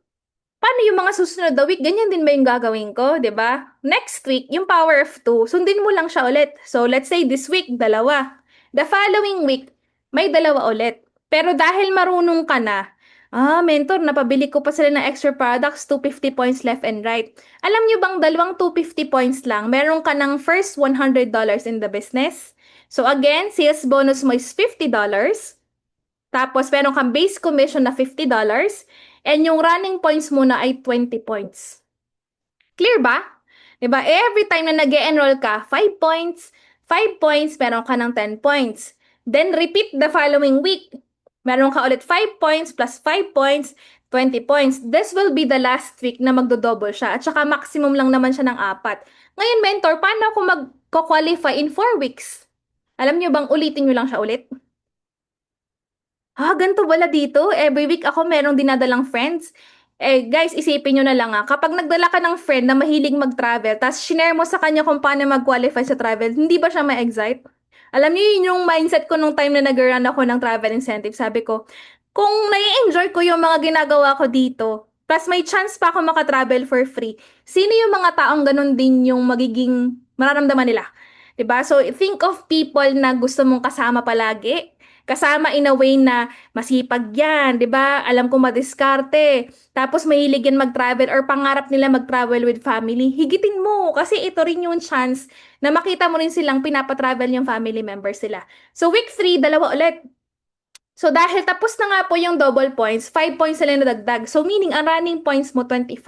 paano yung mga susunod na week? Ganyan din ba yung gagawin ko, 'di ba? Next week, yung power of 2, sundin mo lang siya ulit. So let's say this week, dalawa. The following week, may dalawa ulit. Pero dahil marunong ka na, mentor, napabili ko pa sila ng extra products, 250 points left and right. Alam nyo bang dalawang 250 points lang, meron ka ng first $100 in the business? So again, sales bonus mo is $50. Tapos meron kang base commission na $50. And yung running points muna ay 20 points. Clear ba? Diba? Every time na nag-e-enroll ka, 5 points, 5 points, meron ka ng 10 points. Then repeat the following week. Meron ka ulit 5 points plus 5 points, 20 points. This will be the last week na magdo-double siya. At saka maximum lang naman siya ng 4. Ngayon, mentor, paano ako mag-qualify in 4 weeks? Alam nyo bang ulitin nyo lang siya ulit? Ganito wala dito. Every week ako merong dinadalang friends. Guys, isipin nyo na lang kapag nagdala ka ng friend na mahilig mag-travel, tapos shinare mo sa kanya kung paano mag-qualify sa travel, hindi ba siya ma-excite? Alam niyo yun yung mindset ko nung time na nag-run ako ng travel incentive. Sabi ko, kung nai-enjoy ko yung mga ginagawa ko dito, plus may chance pa ako makatravel for free, sino yung mga taong ganun din yung magiging mararamdaman nila? 'Di ba? So, think of people na gusto mong kasama palagi. Kasama in a way na masipag yan, di ba? Alam ko madiskarte. Tapos mahilig yan mag-travel or pangarap nila mag-travel with family. Higitin mo kasi ito rin yung chance na makita mo rin silang pinapatravel yung family members sila. So week 3, dalawa ulit. So dahil tapos na nga po yung double points, 5 points sila nadagdag. So meaning ang running points mo 25.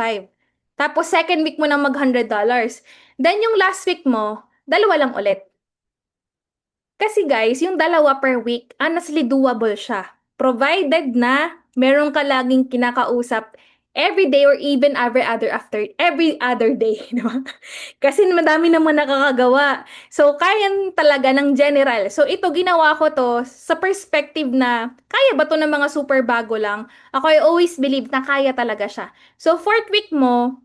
Tapos second week mo nang mag $100. Then yung last week mo, dalawa lang ulit. Kasi guys, yung dalawa per week, honestly doable siya. Provided na meron ka laging kinakausap every day or even every other day, di ba? Kasi madami naman nakakagawa. So, kaya talaga ng general. So, ito ginawa ko to sa perspective na kaya ba to ng mga super bago lang? Ako, I always believe na kaya talaga siya. So, fourth week mo,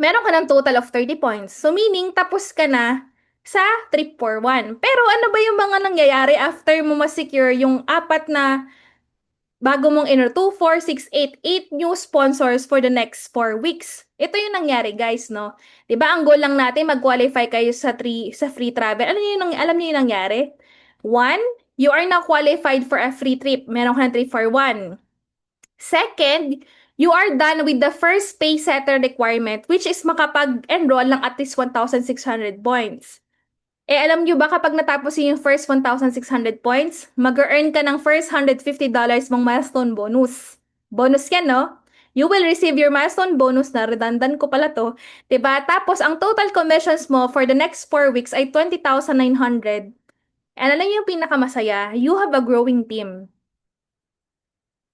meron ka ng total of 30 points. So, meaning, tapos ka na sa trip for one. Pero ano ba yung mga nangyayari after mo ma-secure yung apat na bago mong 2, 4, 6, 8 new sponsors for the next 4 weeks. Ito yung nangyari, guys, no? 'Di ba ang goal lang natin mag-qualify kayo sa free travel. Alam niyo yung nangyari? One, you are now qualified for a free trip. Meron ka ng 3 for 1. Second, you are done with the first pay setter requirement, which is makapag-enroll ng at least 1,600 points. Alam nyo ba kapag natapos yung first 1,600 points, mag-earn ka ng first $150 mong milestone bonus. Bonus yan, no? You will receive your milestone bonus na redundant ko pala to. 'Di ba? Tapos, ang total commissions mo for the next 4 weeks ay 20,900. And alam niyo yung pinakamasaya? You have a growing team.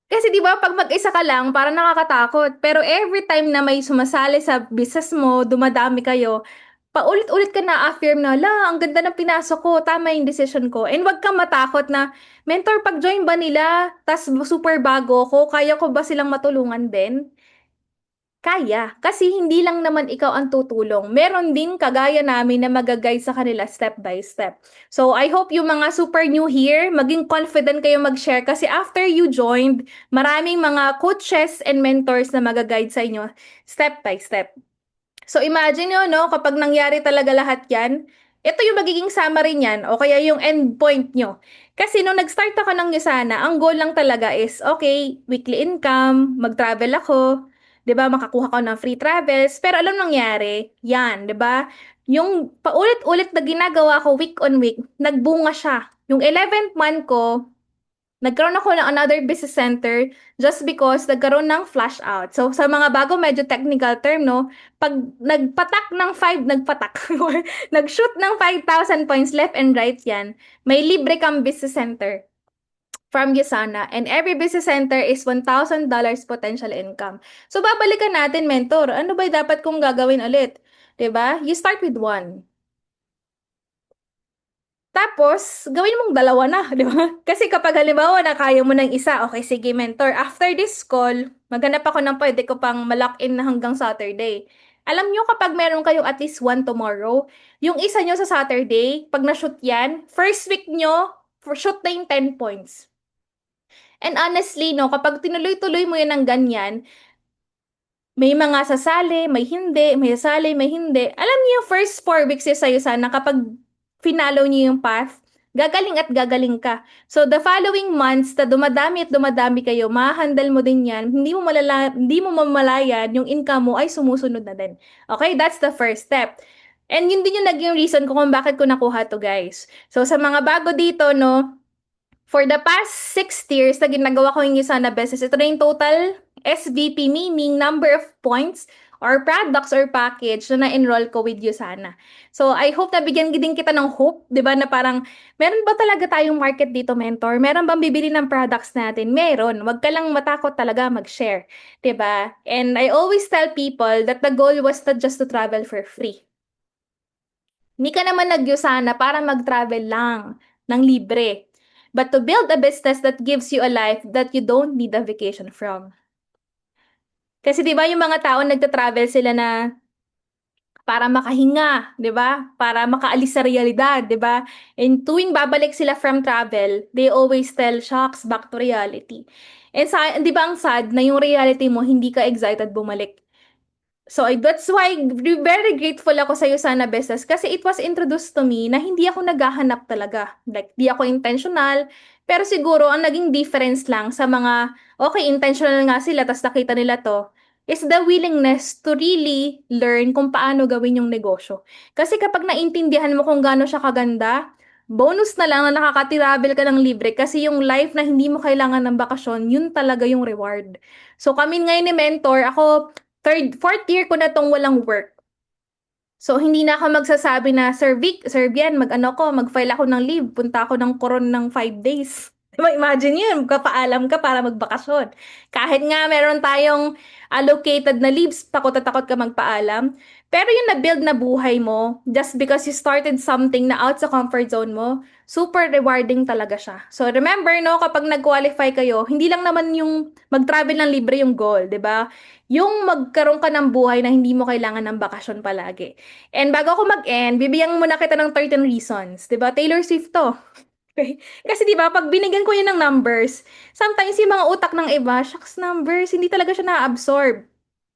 Kasi 'di ba pag mag-isa ka lang, parang nakakatakot. Pero every time na may sumasali sa business mo, dumadami kayo, paulit-ulit ka na-affirm na, la, ang ganda ng pinasok ko, tama yung decision ko. And wag kang matakot na, mentor, pag-join ba nila, tas super bago ko, kaya ko ba silang matulungan din? Kaya, kasi hindi lang naman ikaw ang tutulong. Meron din kagaya namin na mag-guide sa kanila step by step. So, I hope yung mga super new here, maging confident kayo mag-share kasi after you joined, maraming mga coaches and mentors na mag-guide sa inyo step by step. So, imagine nyo, no, kapag nangyari talaga lahat yan, ito yung magiging summary niyan o kaya yung end point nyo. Kasi nung nag-start ako ng Yusana, ang goal lang talaga is, okay, weekly income, mag-travel ako, 'di ba? Makakuha ko ng free travels. Pero alam nangyari, yan, 'di ba? Yung paulit-ulit na ginagawa ko week on week, nagbunga siya. Yung 11th month ko, nagkaroon ako ng another business center just because nagkaroon ng flash out. So, sa mga bago, medyo technical term, no? Pag nag-shoot ng 5,000 points left and right yan, may libre kang business center from Yusana. And every business center is $1,000 potential income. So, babalikan natin, mentor. Ano ba dapat kong gagawin ulit? 'Di ba? You start with one. Tapos, gawin mong dalawa na, di ba? Kasi kapag halimbawa na kaya mo ng isa, okay, sige, mentor, after this call, maghanap ako ng pwede ko pang malock in na hanggang Saturday. Alam nyo, kapag meron kayong at least one tomorrow, yung isa nyo sa Saturday, pag na-shoot yan, first week nyo, for shoot na yung 10 points. And honestly, no, kapag tinuloy-tuloy mo yan ng ganyan, may mga sasali, may hindi, may sasali, may hindi. Alam niyo yung first 4 weeks is sa'yo sana kapag finalo niyo yung path, gagaling at gagaling ka. So the following months na dumadami at dumadami kayo, ma-handle mo din yan. Hindi mo mamalayan yung income mo ay sumusunod na din. Okay, that's the first step. And yun din yung naging reason ko kung bakit ko nakuha to, guys. So sa mga bago dito, no, for the past 6 years na ginagawa ko yung Yusana Business, ito na yung total SVP, meaning number of points or products or package na na-enroll ko with Yusana. So, I hope na bigyan din kita ng hope, di ba, na parang, meron ba talaga tayong market dito, mentor? Meron bang bibili ng products natin? Meron. Huwag ka lang matakot talaga mag-share, di ba? And I always tell people that the goal was not just to travel for free. Hindi ka naman nag-Yusana para mag-travel lang ng libre, but to build a business that gives you a life that you don't need a vacation from. Kasi 'di ba yung mga tao nagta-travel sila na para makahinga, 'di ba? Para makaalis sa realidad, 'di ba? And tuwing babalik sila from travel, they always tell, "Shocks, back to reality." And sa 'di ba ang sad na yung reality mo hindi ka excited bumalik. So that's why very grateful ako sa Sana Business kasi it was introduced to me na hindi ako naghahanap talaga. Like, di ako intentional. Pero siguro, ang naging difference lang sa mga, okay, intentional nga sila, tas nakita nila to, is the willingness to really learn kung paano gawin yung negosyo. Kasi kapag naintindihan mo kung gaano siya kaganda, bonus na lang na nakaka-travel ka ng libre kasi yung life na hindi mo kailangan ng bakasyon, yun talaga yung reward. So kami ngayon ni Mentor, ako fourth year ko na tong walang work. So, hindi na ako magsasabi na, Sir Vic, Sir Bian, mag-ano ko, mag-file ako ng leave, punta ako ng Coron ng 5 days. Diba, imagine yun, kapaalam ka para magbakasyon. Kahit nga meron tayong allocated na leaves, takot na takot ka magpaalam. Pero yung na-build na buhay mo, just because you started something na out sa comfort zone mo, super rewarding talaga siya. So remember, no, kapag nag-qualify kayo, hindi lang naman yung mag-travel ng libre yung goal, di ba? Yung magkaroon ka ng buhay na hindi mo kailangan ng bakasyon palagi. And bago ako mag-end, bibigyan muna kita ng 13 reasons. 'Di ba? Taylor Swift to. Okay? Kasi 'di ba, pag binigyan ko 'yan ng numbers, sometimes yung mga utak ng iba, shucks numbers, hindi talaga siya na-absorb.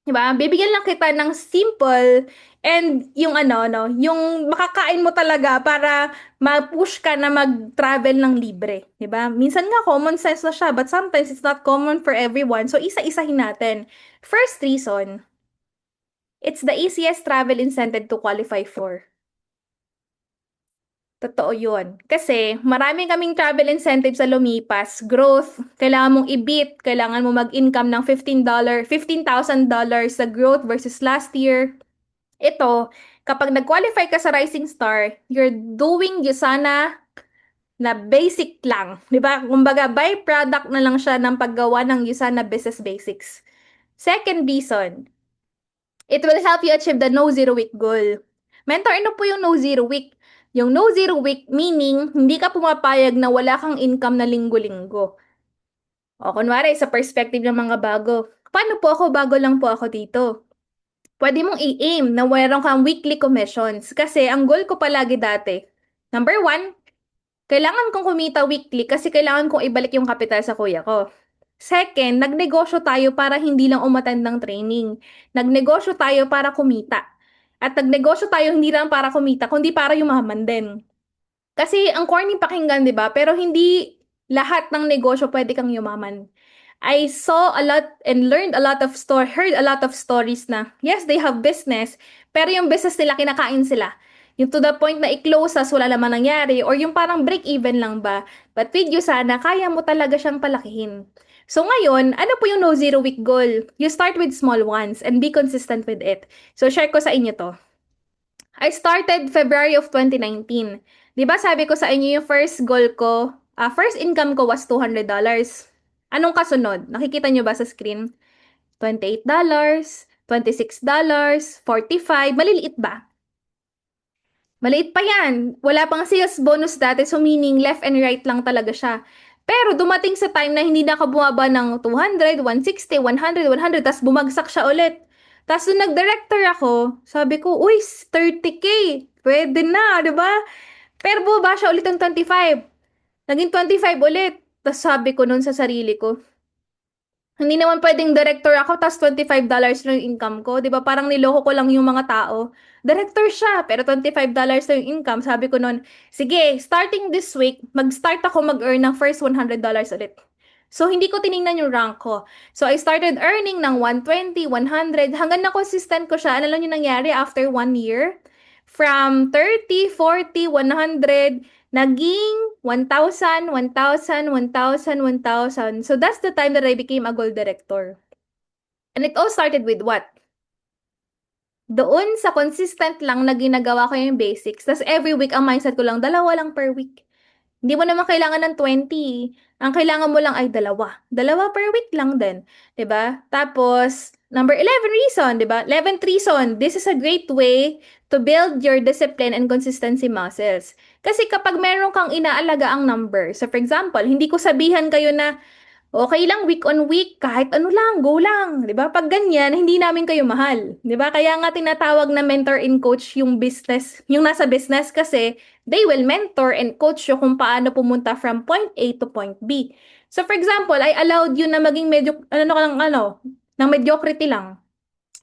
'Di ba? Bibigyan lang kita ng simple and yung ano no, yung makakain mo talaga para ma-push ka na mag-travel ng libre, 'di ba? Minsan nga common sense na siya, but sometimes it's not common for everyone. So isa-isahin natin. First reason, it's the easiest travel incentive to qualify for. Totoo yun. Kasi marami kaming travel incentives sa lumipas. Growth, kailangan mong i-beat, kailangan mo mag-income ng $15,000 sa growth versus last year. Ito, kapag nag-qualify ka sa Rising Star, you're doing Usana na basic lang. Di ba? Kumbaga, byproduct na lang siya ng paggawa ng Usana Business Basics. Second reason, it will help you achieve the no zero week goal. Mentor, ano po yung no zero week? Yung no zero week meaning hindi ka pumapayag na wala kang income na linggo-linggo. O kunwari, sa perspective ng mga bago, paano po ako, bago lang po ako dito? Pwede mong i-aim na mayroon kang weekly commissions. Kasi ang goal ko palagi dati, number one, kailangan kong kumita weekly kasi kailangan kong ibalik yung kapital sa kuya ko. Second, nagnegosyo tayo para hindi lang umattend ng training. Nagnegosyo tayo para kumita. At nagnegosyo tayo hindi lang para kumita, kundi para yumaman din. Kasi ang corny pakinggan, di ba? Pero hindi lahat ng negosyo pwede kang yumaman. I saw a lot and learned a lot of heard a lot of stories na, yes, they have business, pero yung business nila, kinakain sila. Yung to the point na i-close as wala naman nangyari, or yung parang break-even lang ba. But with you sana, kaya mo talaga siyang palakihin. So ngayon, ano po yung no zero week goal? You start with small ones and be consistent with it. So share ko sa inyo to. I started February of 2019. Di ba sabi ko sa inyo yung first goal ko, first income ko was $200. Anong kasunod? Nakikita nyo ba sa screen? $28, $26, 45, maliliit ba? Maliit pa yan. Wala pang sales bonus dati, so meaning left and right lang talaga siya. Pero dumating sa time na hindi na ako bumaba ng 200, 160, 100, 100, tapos bumagsak siya ulit. Tapos nung nag-director ako, sabi ko, uy, 30K, pwede na, di ba? Pero bumaba siya ulit ng 25. Naging 25 ulit. Tapos sabi ko nun sa sarili ko, hindi naman pwedeng director ako tas $25 lang yung income ko. 'Di ba? Parang niloko ko lang yung mga tao. Director siya, pero $25 lang yung income. Sabi ko noon, sige, starting this week, mag-start ako mag-earn ng first $100 ulit. So, hindi ko tiningnan yung rank ko. So, I started earning ng 120, 100, hanggang na consistent ko siya. Ano lang yung nangyari after 1 year? From 30, 40, 100, naging 1,000, 1,000, 1,000, 1,000. So that's the time that I became a gold director. And it all started with what? Doon sa consistent lang na ginagawa ko yung basics. Tapos every week, ang mindset ko lang, dalawa lang per week. Hindi mo naman kailangan ng 20. Ang kailangan mo lang ay dalawa. Dalawa per week lang din. 'Di ba? Tapos, number 11 reason, 'di ba? 11th reason, this is a great way to build your discipline and consistency muscles. Kasi kapag meron kang inaalaga ang number, so for example, hindi ko sabihan kayo na okay lang week on week, kahit ano lang, go lang. 'Di ba? Pag ganyan, hindi namin kayo mahal. 'Di ba? Kaya nga tinatawag na mentor and coach yung business, yung nasa business kasi they will mentor and coach you kung paano pumunta from point A to point B. So for example, I allowed you na maging medyo, ng mediocrity lang.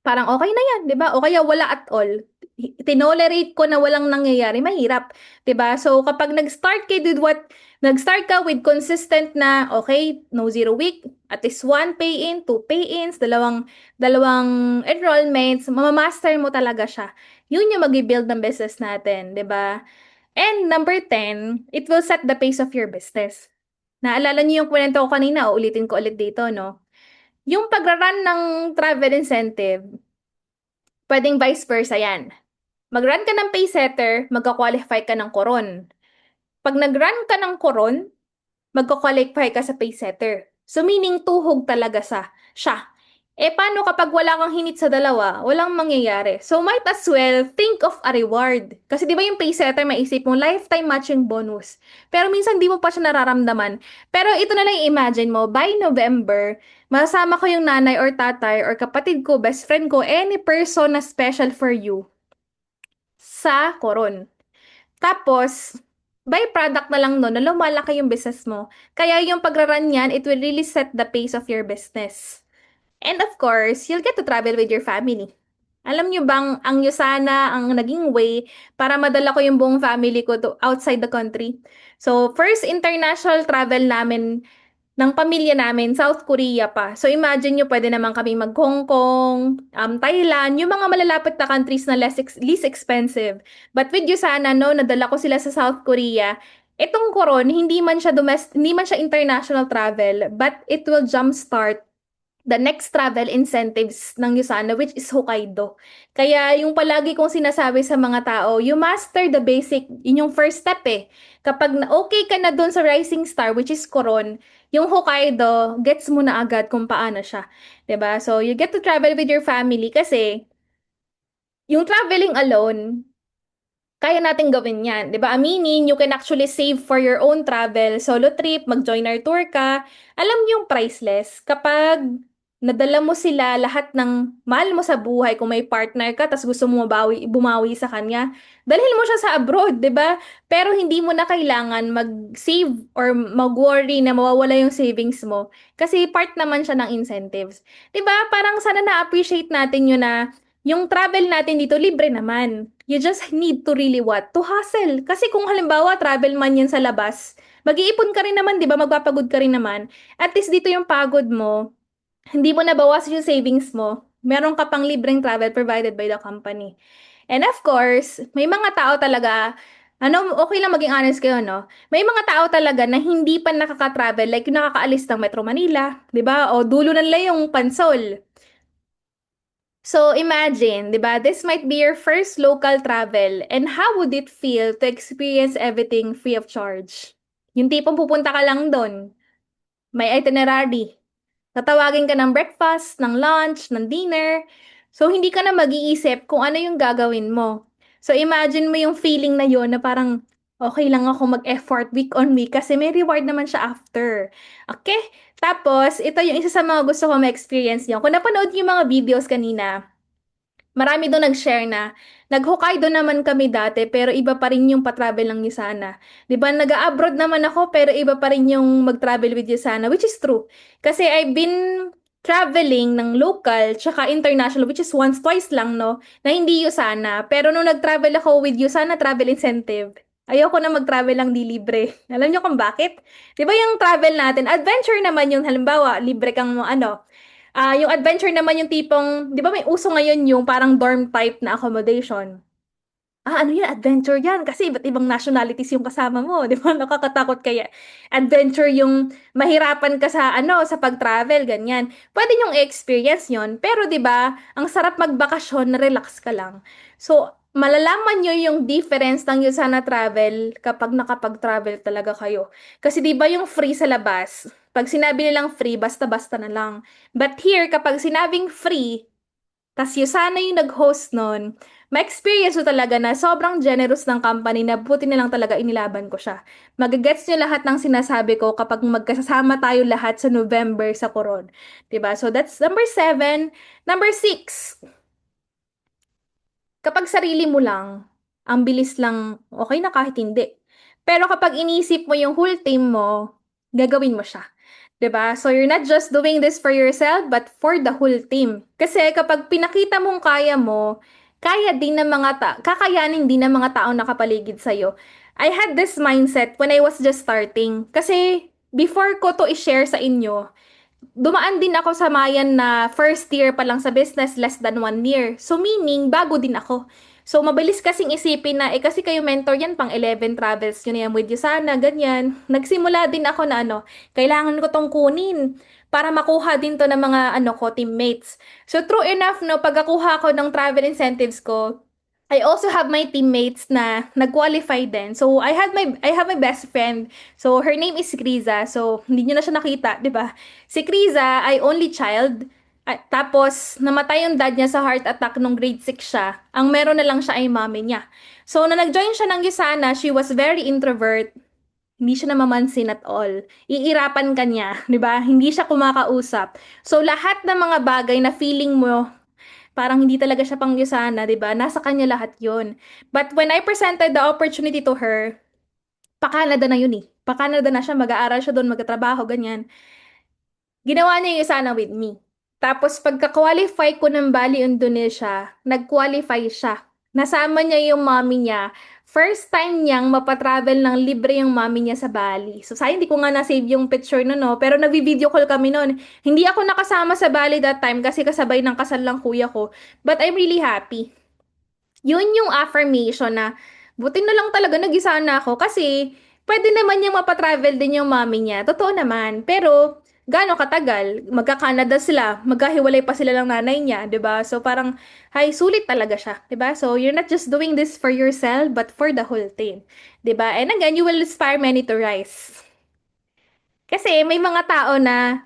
parang okay na yan, 'di ba? O kaya wala at all. Tinolerate ko na walang nangyayari, mahirap, 'di ba? So kapag nag-start ka with consistent na okay, no zero week, at least one pay-in, two pay-ins, dalawang enrollments, mamamaster mo talaga siya. Yun yung mag-build ng business natin, 'di ba? And number 10, it will set the pace of your business. Naalala niyo yung kwento ko kanina, uulitin ko ulit dito, no? Yung pagra-run ng travel incentive, pwedeng vice versa yan. Mag-run ka ng paysetter, magka-qualify ka ng koron. Pag nag-run ka ng koron, magka-qualify ka sa paysetter. So meaning tuhog talaga siya. Eh paano kapag wala kang hinit sa dalawa, walang mangyayari. So might as well think of a reward. Kasi di ba yung paysetter maisip mo lifetime matching bonus. Pero minsan di mo pa siya nararamdaman. Pero ito na lang imagine mo, by November, masama ko yung nanay or tatay or kapatid ko, best friend ko, any person na special for you sa koron. Tapos, byproduct na lang nun na lumalaki yung business mo. Kaya yung pagraran niyan, it will really set the pace of your business. And of course, you'll get to travel with your family. Alam niyo bang ang Yusana ang naging way para madala ko yung buong family ko to outside the country? So, first international travel namin ng pamilya namin, South Korea pa. So imagine nyo, pwede naman kami mag-Hong Kong, Thailand, yung mga malalapit na countries na least expensive. But with you sana, no, nadala ko sila sa South Korea. Itong koron, hindi man siya international travel, but it will jumpstart the next travel incentives ng Yusana, which is Hokkaido. Kaya yung palagi kong sinasabi sa mga tao, you master the basic, yun yung first step eh. Kapag okay ka na dun sa Rising Star, which is Coron, yung Hokkaido, gets mo na agad kung paano siya. 'Di ba? So, you get to travel with your family kasi yung traveling alone, kaya natin gawin yan. 'Di ba? Aminin, you can actually save for your own travel, solo trip, mag-join our tour ka. Alam niyo yung priceless. Kapag nadala mo sila lahat ng mahal mo sa buhay, kung may partner ka, tas gusto mo bumawi sa kanya, dalhin mo siya sa abroad, 'di ba? Pero hindi mo na kailangan mag-save or mag-worry na mawawala yung savings mo. Kasi part naman siya ng incentives. 'Di ba? Parang sana na-appreciate natin yun na yung travel natin dito libre naman. You just need to really what? To hustle. Kasi kung halimbawa travel man yan sa labas, mag-iipon ka rin naman, di ba? Magpapagod ka rin naman. At least dito yung pagod mo, hindi mo nabawasan yung savings mo. Meron ka pang libreng travel provided by the company. And of course, may mga tao talaga, okay lang maging honest kayo, no? May mga tao talaga na hindi pa nakaka-travel, like yung nakakaalis ng Metro Manila, di ba? O dulo na nila yung Pansol. So imagine, 'di ba? This might be your first local travel and how would it feel to experience everything free of charge? Yung tipong pupunta ka lang doon, may itinerary. Tatawagin ka ng breakfast, ng lunch, ng dinner. So hindi ka na mag-iisip kung ano yung gagawin mo. So imagine mo yung feeling na yon na parang okay lang ako mag-effort week on week kasi may reward naman siya after. Okay? Tapos, ito yung isa sa mga gusto ko ma-experience nyo. Kung napanood yung mga videos kanina, marami doon nag-share na nag-Hokkaido naman kami dati pero iba pa rin yung pa-travel ng Yusana. 'Di ba? Nag-abroad naman ako pero iba pa rin yung mag-travel with Yusana, which is true. Kasi I've been traveling ng local tsaka international, which is once twice lang, no, na hindi Yusana. Pero nung nag-travel ako with Yusana travel incentive, ayoko na mag-travel lang di libre. Alam niyo kung bakit? 'Di ba yung travel natin, adventure naman yung halimbawa, libre kang yung adventure naman yung tipong, 'di ba may uso ngayon yung parang dorm type na accommodation. Ano yan, adventure yan. Kasi iba't ibang nationalities yung kasama mo, di ba? Nakakatakot kaya. Adventure yung mahirapan ka sa, sa pag-travel, ganyan. Pwede nyong i-experience yon. Pero di ba, ang sarap magbakasyon, na relax ka lang. So, malalaman nyo yung difference ng Yusana Travel kapag nakapag-travel talaga kayo. Kasi di ba yung free sa labas, pag sinabi nilang free, basta-basta na lang. But here, kapag sinabing free, tas yung sana yung nag-host nun, ma-experience ko talaga na sobrang generous ng company na buti na lang talaga inilaban ko siya. Magagets nyo lahat ng sinasabi ko kapag magkasama tayo lahat sa November sa Coron. 'Di ba? So that's number 7. Number 6, kapag sarili mo lang, ang bilis lang, okay na kahit hindi. Pero kapag inisip mo yung whole team mo, gagawin mo siya. 'Di ba? So you're not just doing this for yourself, but for the whole team. Kasi kapag pinakita mong kaya mo, kaya din ng kakayanin din ng mga taong nakapaligid sa'yo. I had this mindset when I was just starting. Kasi before ko to i-share sa inyo, dumaan din ako sa Mayan na first year pa lang sa business, less than 1 year. So meaning, bago din ako. So mabilis kasing isipin na, kasi kayo mentor yan, pang 11 travels yun yan with you sana, ganyan. Nagsimula din ako na kailangan ko tong kunin para makuha din to ng mga teammates. So true enough, no, pagkakuha ko ng travel incentives ko, I also have my teammates na nag-qualify din. So I have my best friend. So her name is Kriza. So hindi niyo na siya nakita, 'di ba? Si Kriza ay only child. Tapos namatay yung dad niya sa heart attack nung grade 6 siya. Ang meron na lang siya ay mommy niya. So na nag-join siya ng Yusana, she was very introvert. Hindi siya namamansin at all. Iirapan ka niya, 'di ba? Hindi siya kumakausap. So lahat ng mga bagay na feeling mo parang hindi talaga siya pangyusana, 'di ba? Nasa kanya lahat 'yon. But when I presented the opportunity to her, pa-Canada na 'yun eh. Pa-Canada na siya, mag-aaral siya doon, magtatrabaho, ganyan. Ginawa niya yung sana with me. Tapos pagka-qualify ko ng Bali, Indonesia, nag-qualify siya. Nasama niya yung mommy niya. First time niyang mapatravel ng libre yung mommy niya sa Bali. So sayang hindi ko nga na-save yung picture no, no. Pero nagvi-video call kami noon. Hindi ako nakasama sa Bali that time kasi kasabay ng kasal lang kuya ko. But I'm really happy. Yun yung affirmation na buti na lang talaga nag-isa na ako kasi pwede naman niyang mapatravel din yung mommy niya. Totoo naman. Pero gaano katagal? Magka-Canada sila, magkahiwalay pa sila ng nanay niya, 'di ba? So parang hay sulit talaga siya, 'di ba? So you're not just doing this for yourself but for the whole team, 'di ba? And again, you will inspire many to rise. Kasi may mga tao na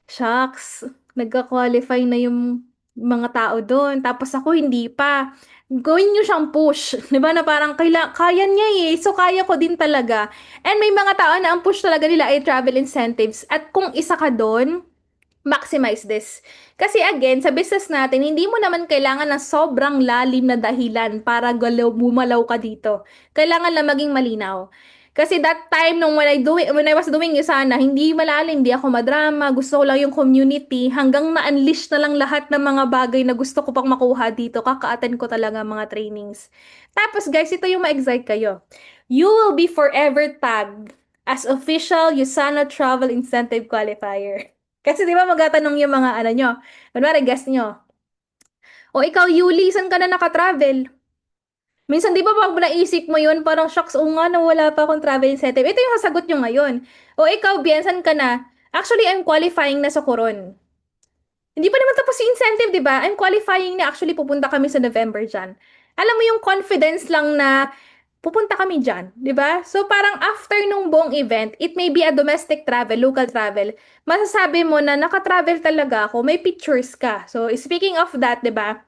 shucks, nagka-qualify na yung mga tao doon. Tapos ako hindi pa. Gawin nyo siyang push. 'Di ba na parang kaya niya eh. So kaya ko din talaga. And may mga tao na ang push talaga nila ay travel incentives. At kung isa ka doon, maximize this. Kasi again, sa business natin, hindi mo naman kailangan ng sobrang lalim na dahilan para bumalaw ka dito. Kailangan lang maging malinaw. Kasi that time nung when I was doing yung sana, hindi malalim, hindi ako madrama, gusto ko lang yung community, hanggang na-unleash na lang lahat ng mga bagay na gusto ko pang makuha dito, kaka-attend ko talaga mga trainings. Tapos guys, ito yung ma-excite kayo. You will be forever tagged as official USANA Travel Incentive Qualifier. Kasi di ba magtatanong yung mga nyo, kunwari guest nyo, o ikaw Yuli, saan ka na nakatravel? Minsan di ba pag naisip mo yun, parang shocks, o nga na wala pa akong travel incentive. Ito yung sasagot nyo ngayon. O ikaw, Bien, saan ka na? Actually, I'm qualifying na sa Coron. Hindi pa naman tapos yung incentive, di ba? I'm qualifying na actually pupunta kami sa November dyan. Alam mo yung confidence lang na pupunta kami dyan, di ba? So parang after nung buong event, it may be a domestic travel, local travel, masasabi mo na nakatravel talaga ako, may pictures ka. So speaking of that, di ba?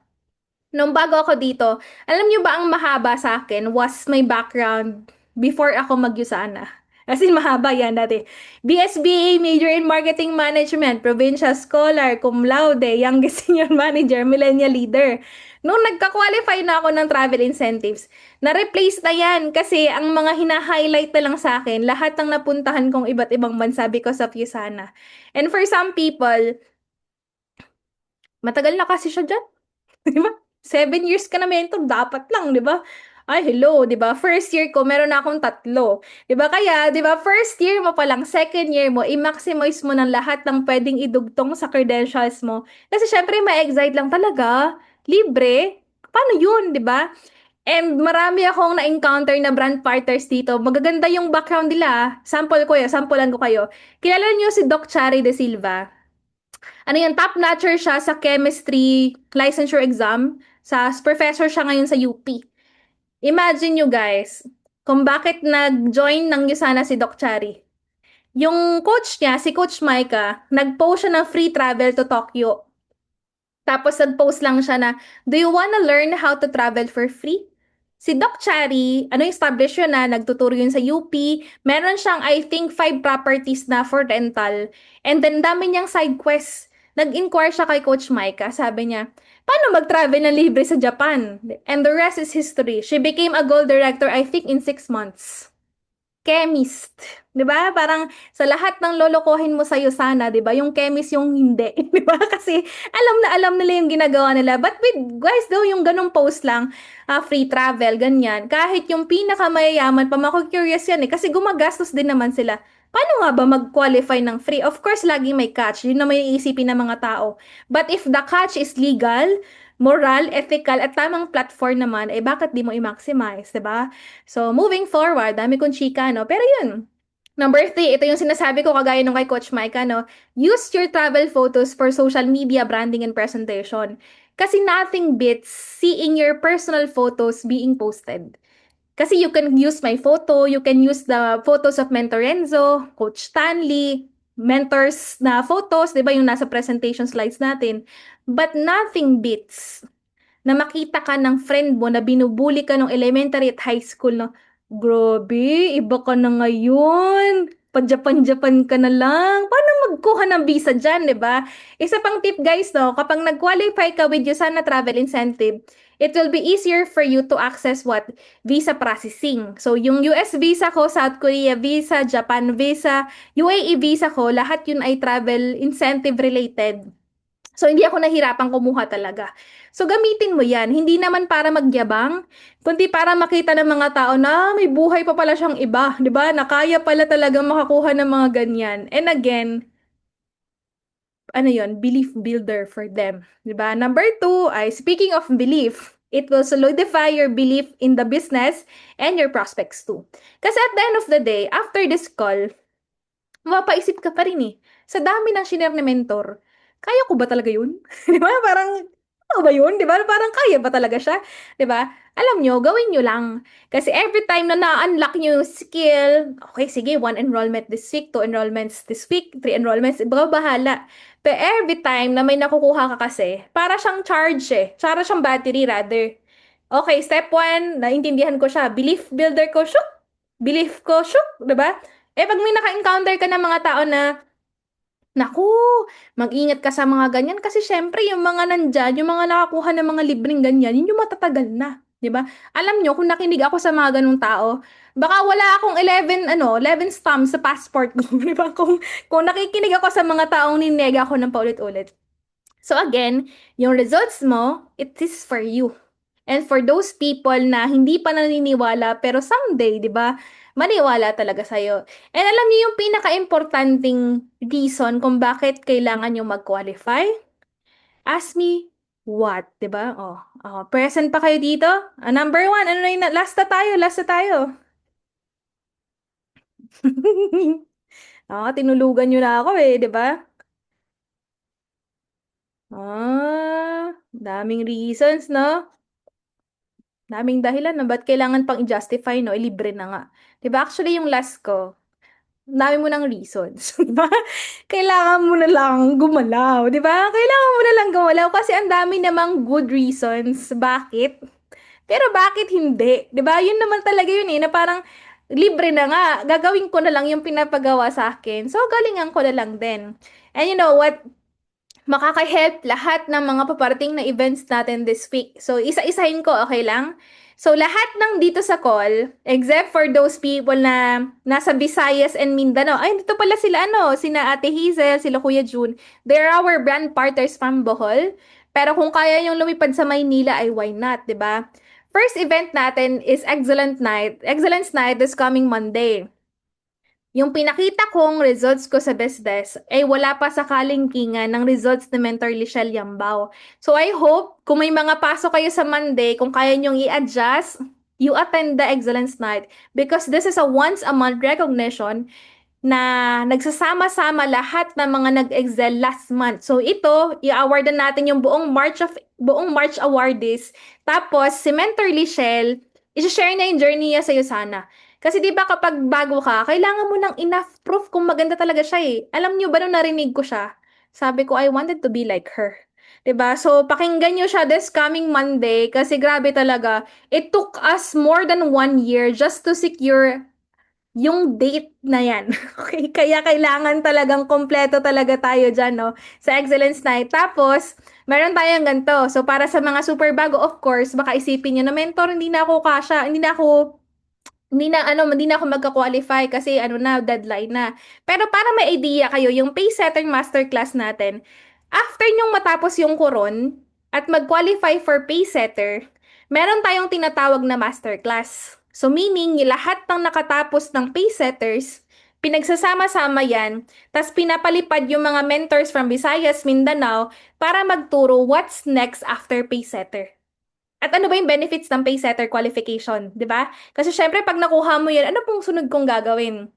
Nung bago ako dito, alam niyo ba ang mahaba sa akin was my background before ako mag-USANA. Kasi mahaba yan dati. BSBA, major in marketing management, provincial scholar, cum laude, youngest senior manager, millennial leader. Nung nagka-qualify na ako ng travel incentives, na-replace na yan kasi ang mga hina-highlight na lang sa akin, lahat ng napuntahan kong iba't ibang bansa because of USANA. And for some people, matagal na kasi siya dyan. Di ba? 7 years ka na mentor, dapat lang, di ba? Ay, hello, di ba? First year ko, meron na akong 3. Di ba? Kaya, di ba, first year mo pa lang, second year mo, i-maximize mo ng lahat ng pwedeng idugtong sa credentials mo. Kasi syempre, ma-excite lang talaga. Libre. Paano yun, di ba? And marami akong na-encounter na brand partners dito. Magaganda yung background nila. Sample ko yun, samplean ko kayo. Kilala niyo si Doc Chari De Silva? Top notcher siya sa chemistry licensure exam. Professor siya ngayon sa UP. Imagine nyo guys, kung bakit nag-join ng Yusana si Doc Chari. Yung coach niya, si Coach Micah, nag-post siya ng free travel to Tokyo. Tapos nag-post lang siya na, do you wanna learn how to travel for free? Si Doc Chari, establish yun na, nagtuturo yun sa UP. Meron siyang, I think, 5 properties na for rental. And then, dami niyang side quests. Nag-inquire siya kay Coach Micah. Sabi niya, paano mag-travel ng libre sa Japan? And the rest is history. She became a gold director, I think, in 6 months. chemist. 'Di ba? Parang sa lahat ng lolokohin mo sa'yo sana, 'di ba? Yung chemist yung hindi, 'di ba? Kasi alam na alam nila yung ginagawa nila. But with guys daw yung ganung post lang, free travel, ganyan. Kahit yung pinakamayayaman pa, mako-curious yan eh. Kasi gumagastos din naman sila. Paano nga ba mag-qualify ng free? Of course, lagi may catch. Yun na may iisipin ng mga tao. But if the catch is legal, moral, ethical, at tamang platform naman, eh bakit di mo i-maximize, 'di ba? So, moving forward, dami kong chika, no? Pero yun, number three, ito yung sinasabi ko kagaya nung kay Coach Mike, no? Use your travel photos for social media branding and presentation. Kasi nothing beats seeing your personal photos being posted. Kasi you can use my photo, you can use the photos of Mentor Renzo, Coach Stanley, mentors na photos, di ba yung nasa presentation slides natin. But nothing beats na makita ka ng friend mo na binubuli ka nung elementary at high school na, grabe, iba ka na ngayon. Japan ka na lang. Paano magkuha ng visa dyan, di ba? Isa pang tip guys, no, kapag nag-qualify ka with Yusana Travel Incentive, it will be easier for you to access what? Visa processing. So, yung US visa ko, South Korea visa, Japan visa, UAE visa ko, lahat yun ay travel incentive related. So, hindi ako nahirapang kumuha talaga. So, gamitin mo yan. Hindi naman para magyabang, kundi para makita ng mga tao na may buhay pa pala siyang iba. 'Di ba? Na kaya pala talagang makakuha ng mga ganyan. And again, ano yon, belief builder for them. 'Di ba? Number two ay, speaking of belief, it will solidify your belief in the business and your prospects too. Kasi at the end of the day, after this call, mapapaisip ka pa rin eh. Sa dami ng shinare ni mentor, kaya ko ba talaga yun? Di ba? Parang, ano ba yun? Di ba? Parang kaya ba talaga siya? Di ba? Alam nyo, gawin nyo lang. Kasi every time na na-unlock nyo yung skill, okay, sige, one enrollment this week, two enrollments this week, three enrollments, iba bahala. Pero every time na may nakukuha ka kasi, para siyang charge eh. Para siyang battery rather. Okay, step one, naintindihan ko siya. Belief builder ko, shook. Belief ko, shook. Diba? Eh, pag may naka-encounter ka ng mga tao na, naku, mag-ingat ka sa mga ganyan kasi syempre yung mga nandyan, yung mga nakakuha ng mga libreng ganyan, yun yung matatagal na. 'Di ba? Alam nyo, kung nakinig ako sa mga ganung tao, baka wala akong 11 stamps sa passport ko, 'di ba? Kung nakikinig ako sa mga taong ninega ako ng paulit-ulit. So again, yung results mo, it is for you. And for those people na hindi pa naniniwala, pero someday, di ba, maniwala talaga sa'yo. And alam niyo yung pinaka-importanting reason kung bakit kailangan yung mag-qualify? Ask me what, di ba? Present pa kayo dito? Number one, ano na yun? Last na tayo. Tinulugan nyo na ako eh, di ba? Daming reasons, no? Daming dahilan na ba't kailangan pang i-justify, no? Libre na nga. 'Di ba? Actually, yung last ko, ang dami mo ng reasons. 'Di ba? Kailangan mo na lang gumalaw. 'Di ba? Kailangan mo na lang gumalaw kasi ang dami namang good reasons. Bakit? Pero bakit hindi? 'Di ba? Yun naman talaga yun eh, na parang libre na nga. Gagawin ko na lang yung pinapagawa sa akin. So, galingan ko na lang din. And you know what? Makaka-help lahat ng mga paparating na events natin this week. So, isa-isahin ko, okay lang? So, lahat ng dito sa call, except for those people na nasa Visayas and Mindanao, ay, dito pala sila, sina Ate Hazel, sila Kuya June. They're our brand partners from Bohol. Pero kung kaya yung lumipad sa Maynila, ay why not, di ba? First event natin is Excellence Night this coming Monday. Yung pinakita kong results ko sa BestDesk ay wala pa sa kalingkingan ng results ni Mentor Lichelle Yambao. So I hope kung may mga pasok kayo sa Monday, kung kaya nyong i-adjust, you attend the Excellence Night because this is a once a month recognition na nagsasama-sama lahat ng mga nag-excel last month. So ito, i-awardan natin yung buong March awardees. Tapos si Mentor Lichelle, i-share na yung journey niya sa iyo sana. Kasi 'di ba kapag bago ka, kailangan mo ng enough proof kung maganda talaga siya eh. Alam niyo ba nung narinig ko siya? Sabi ko, I wanted to be like her. 'Di ba? So pakinggan niyo siya this coming Monday kasi grabe talaga. It took us more than 1 year just to secure yung date na yan. Okay? Kaya kailangan talagang kompleto talaga tayo dyan, no? Sa Excellence Night. Tapos, meron tayong ganito. So, para sa mga super bago, of course, baka isipin nyo na, mentor, hindi na ako kasha, hindi na ako hindi na ako magka-qualify kasi ano na, deadline na. Pero para may idea kayo, yung Pacesetter Masterclass natin, after nyong matapos yung Coron at mag-qualify for Pacesetter, meron tayong tinatawag na masterclass. So meaning, yung lahat ng nakatapos ng Pacesetters, pinagsasama-sama yan, tas pinapalipad yung mga mentors from Visayas, Mindanao, para magturo what's next after Pacesetter. At ano ba yung benefits ng Paysetter qualification, 'di ba? Kasi syempre pag nakuha mo 'yan, ano pong sunod kong gagawin?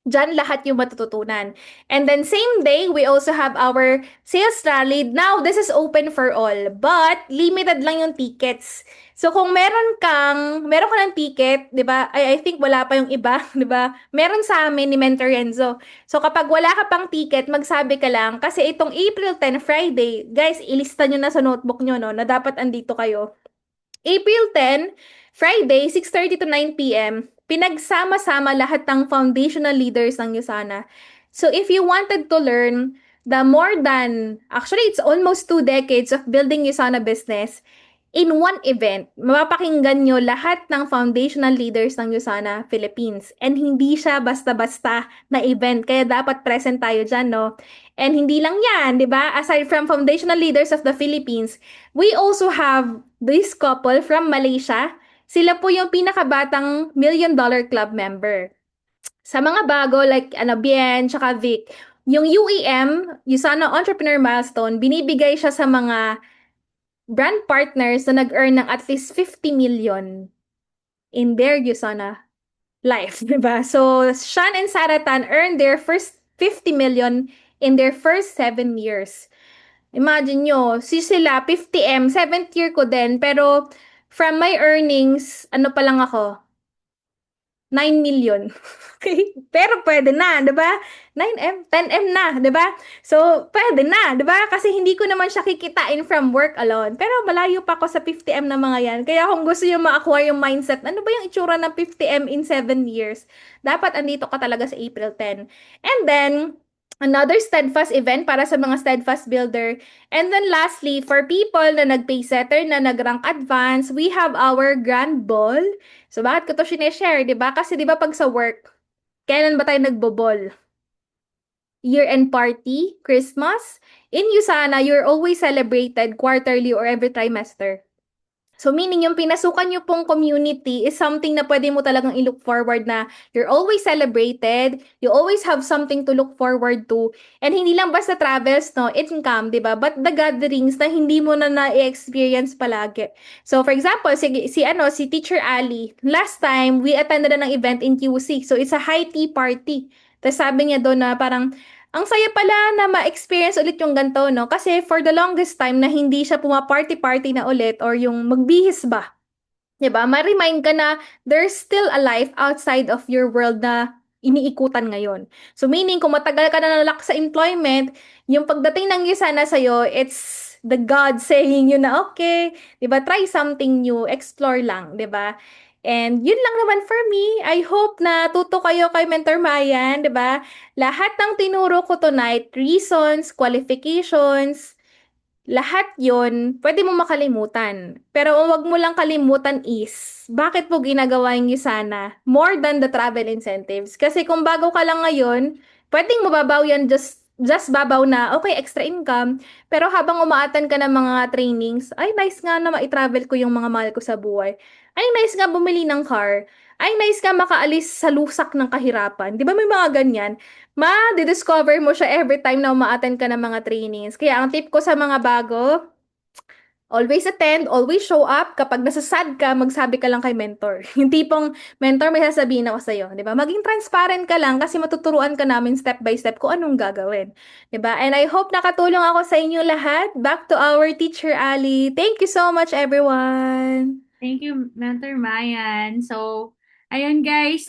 Diyan lahat yung matututunan. And then same day, we also have our sales rally. Now, this is open for all, but limited lang yung tickets. So kung meron ka ng ticket, 'di ba? I think wala pa yung iba, 'di ba? Meron sa amin ni Mentor Renzo. So kapag wala ka pang ticket, magsabi ka lang kasi itong April 10 Friday, guys, ilista nyo na sa notebook nyo no na dapat andito kayo. April 10, Friday, 6:30 to 9 p.m., pinagsama-sama lahat ng foundational leaders ng USANA. So if you wanted to learn actually it's almost 2 decades of building USANA business, in one event, mapapakinggan nyo lahat ng foundational leaders ng USANA Philippines. And hindi siya basta-basta na event. Kaya dapat present tayo dyan, no? And hindi lang yan, di ba? Aside from foundational leaders of the Philippines, we also have this couple from Malaysia. Sila po yung pinakabatang $1 million club member. Sa mga bago, like Bien, tsaka Vic, yung UEM, USANA Entrepreneur Milestone, binibigay siya sa mga brand partners na nag-earn ng at least 50 million in their USANA life, di ba? So, Sean and Sarah Tan earned their first 50 million in their first 7 years. Imagine nyo, sila 50M, 7th year ko din, pero from my earnings, ano pa lang ako, 9 million. Okay? Pero pwede na, 'di ba? 9M, 10M na, 'di ba? So, pwede na, 'di ba? Kasi hindi ko naman siya kikitain from work alone. Pero malayo pa ako sa 50M na mga 'yan. Kaya kung gusto niyo ma-acquire yung mindset, ano ba yung itsura ng 50M in 7 years? Dapat andito ka talaga sa April 10. And then, another steadfast event para sa mga steadfast builder. And then lastly, for people na nag-pay setter, na nag-rank advance, we have our grand ball. So, bakit ko to sineshare, di ba? Kasi di ba pag sa work, kailan ba tayo nagbobol? Year-end party, Christmas. In USANA, you're always celebrated quarterly or every trimester. So meaning yung pinasukan nyo pong community is something na pwede mo talagang i-look forward na you're always celebrated, you always have something to look forward to, and hindi lang basta travels, no, income, di ba? But the gatherings na hindi mo na na-experience palagi. So for example, si Teacher Ali, last time, we attended na ng event in QC. So it's a high tea party. Tapos sabi niya doon na parang, ang saya pala na ma-experience ulit yung ganito, no? Kasi for the longest time na hindi siya puma-party-party na ulit or yung magbihis ba. 'Di ba? Ma-remind ka na there's still a life outside of your world na iniikutan ngayon. So meaning, kung matagal ka na nalak sa employment, yung pagdating ng sana sa'yo, it's the God saying you na, okay, 'di ba? Try something new, explore lang, 'di ba? And yun lang naman for me. I hope na tuto kayo kay Mentor Mayan, 'di ba? Lahat ng tinuro ko tonight, reasons, qualifications, lahat yon pwede mo makalimutan. Pero ang wag mo lang kalimutan is, bakit po ginagawa niyo sana more than the travel incentives? Kasi kung bago ka lang ngayon, pwedeng mababaw yan just babaw na, okay, extra income. Pero habang umaatan ka ng mga trainings, ay nice nga na ma-travel ko yung mga mahal ko sa buhay. Ay nice nga bumili ng car. Ay nice nga makaalis sa lusak ng kahirapan. Di ba may mga ganyan? Ma-discover mo siya every time na umaattend ka ng mga trainings. Kaya ang tip ko sa mga bago, always attend, always show up. Kapag nasasad ka, magsabi ka lang kay mentor. Yung tipong, mentor, may sasabihin ako sa'yo. Di ba? Maging transparent ka lang kasi matuturuan ka namin step by step kung anong gagawin. Di ba? And I hope nakatulong ako sa inyo lahat. Back to our teacher, Ali. Thank you so much, everyone. Thank you, Mentor Mayan. So, ayun guys,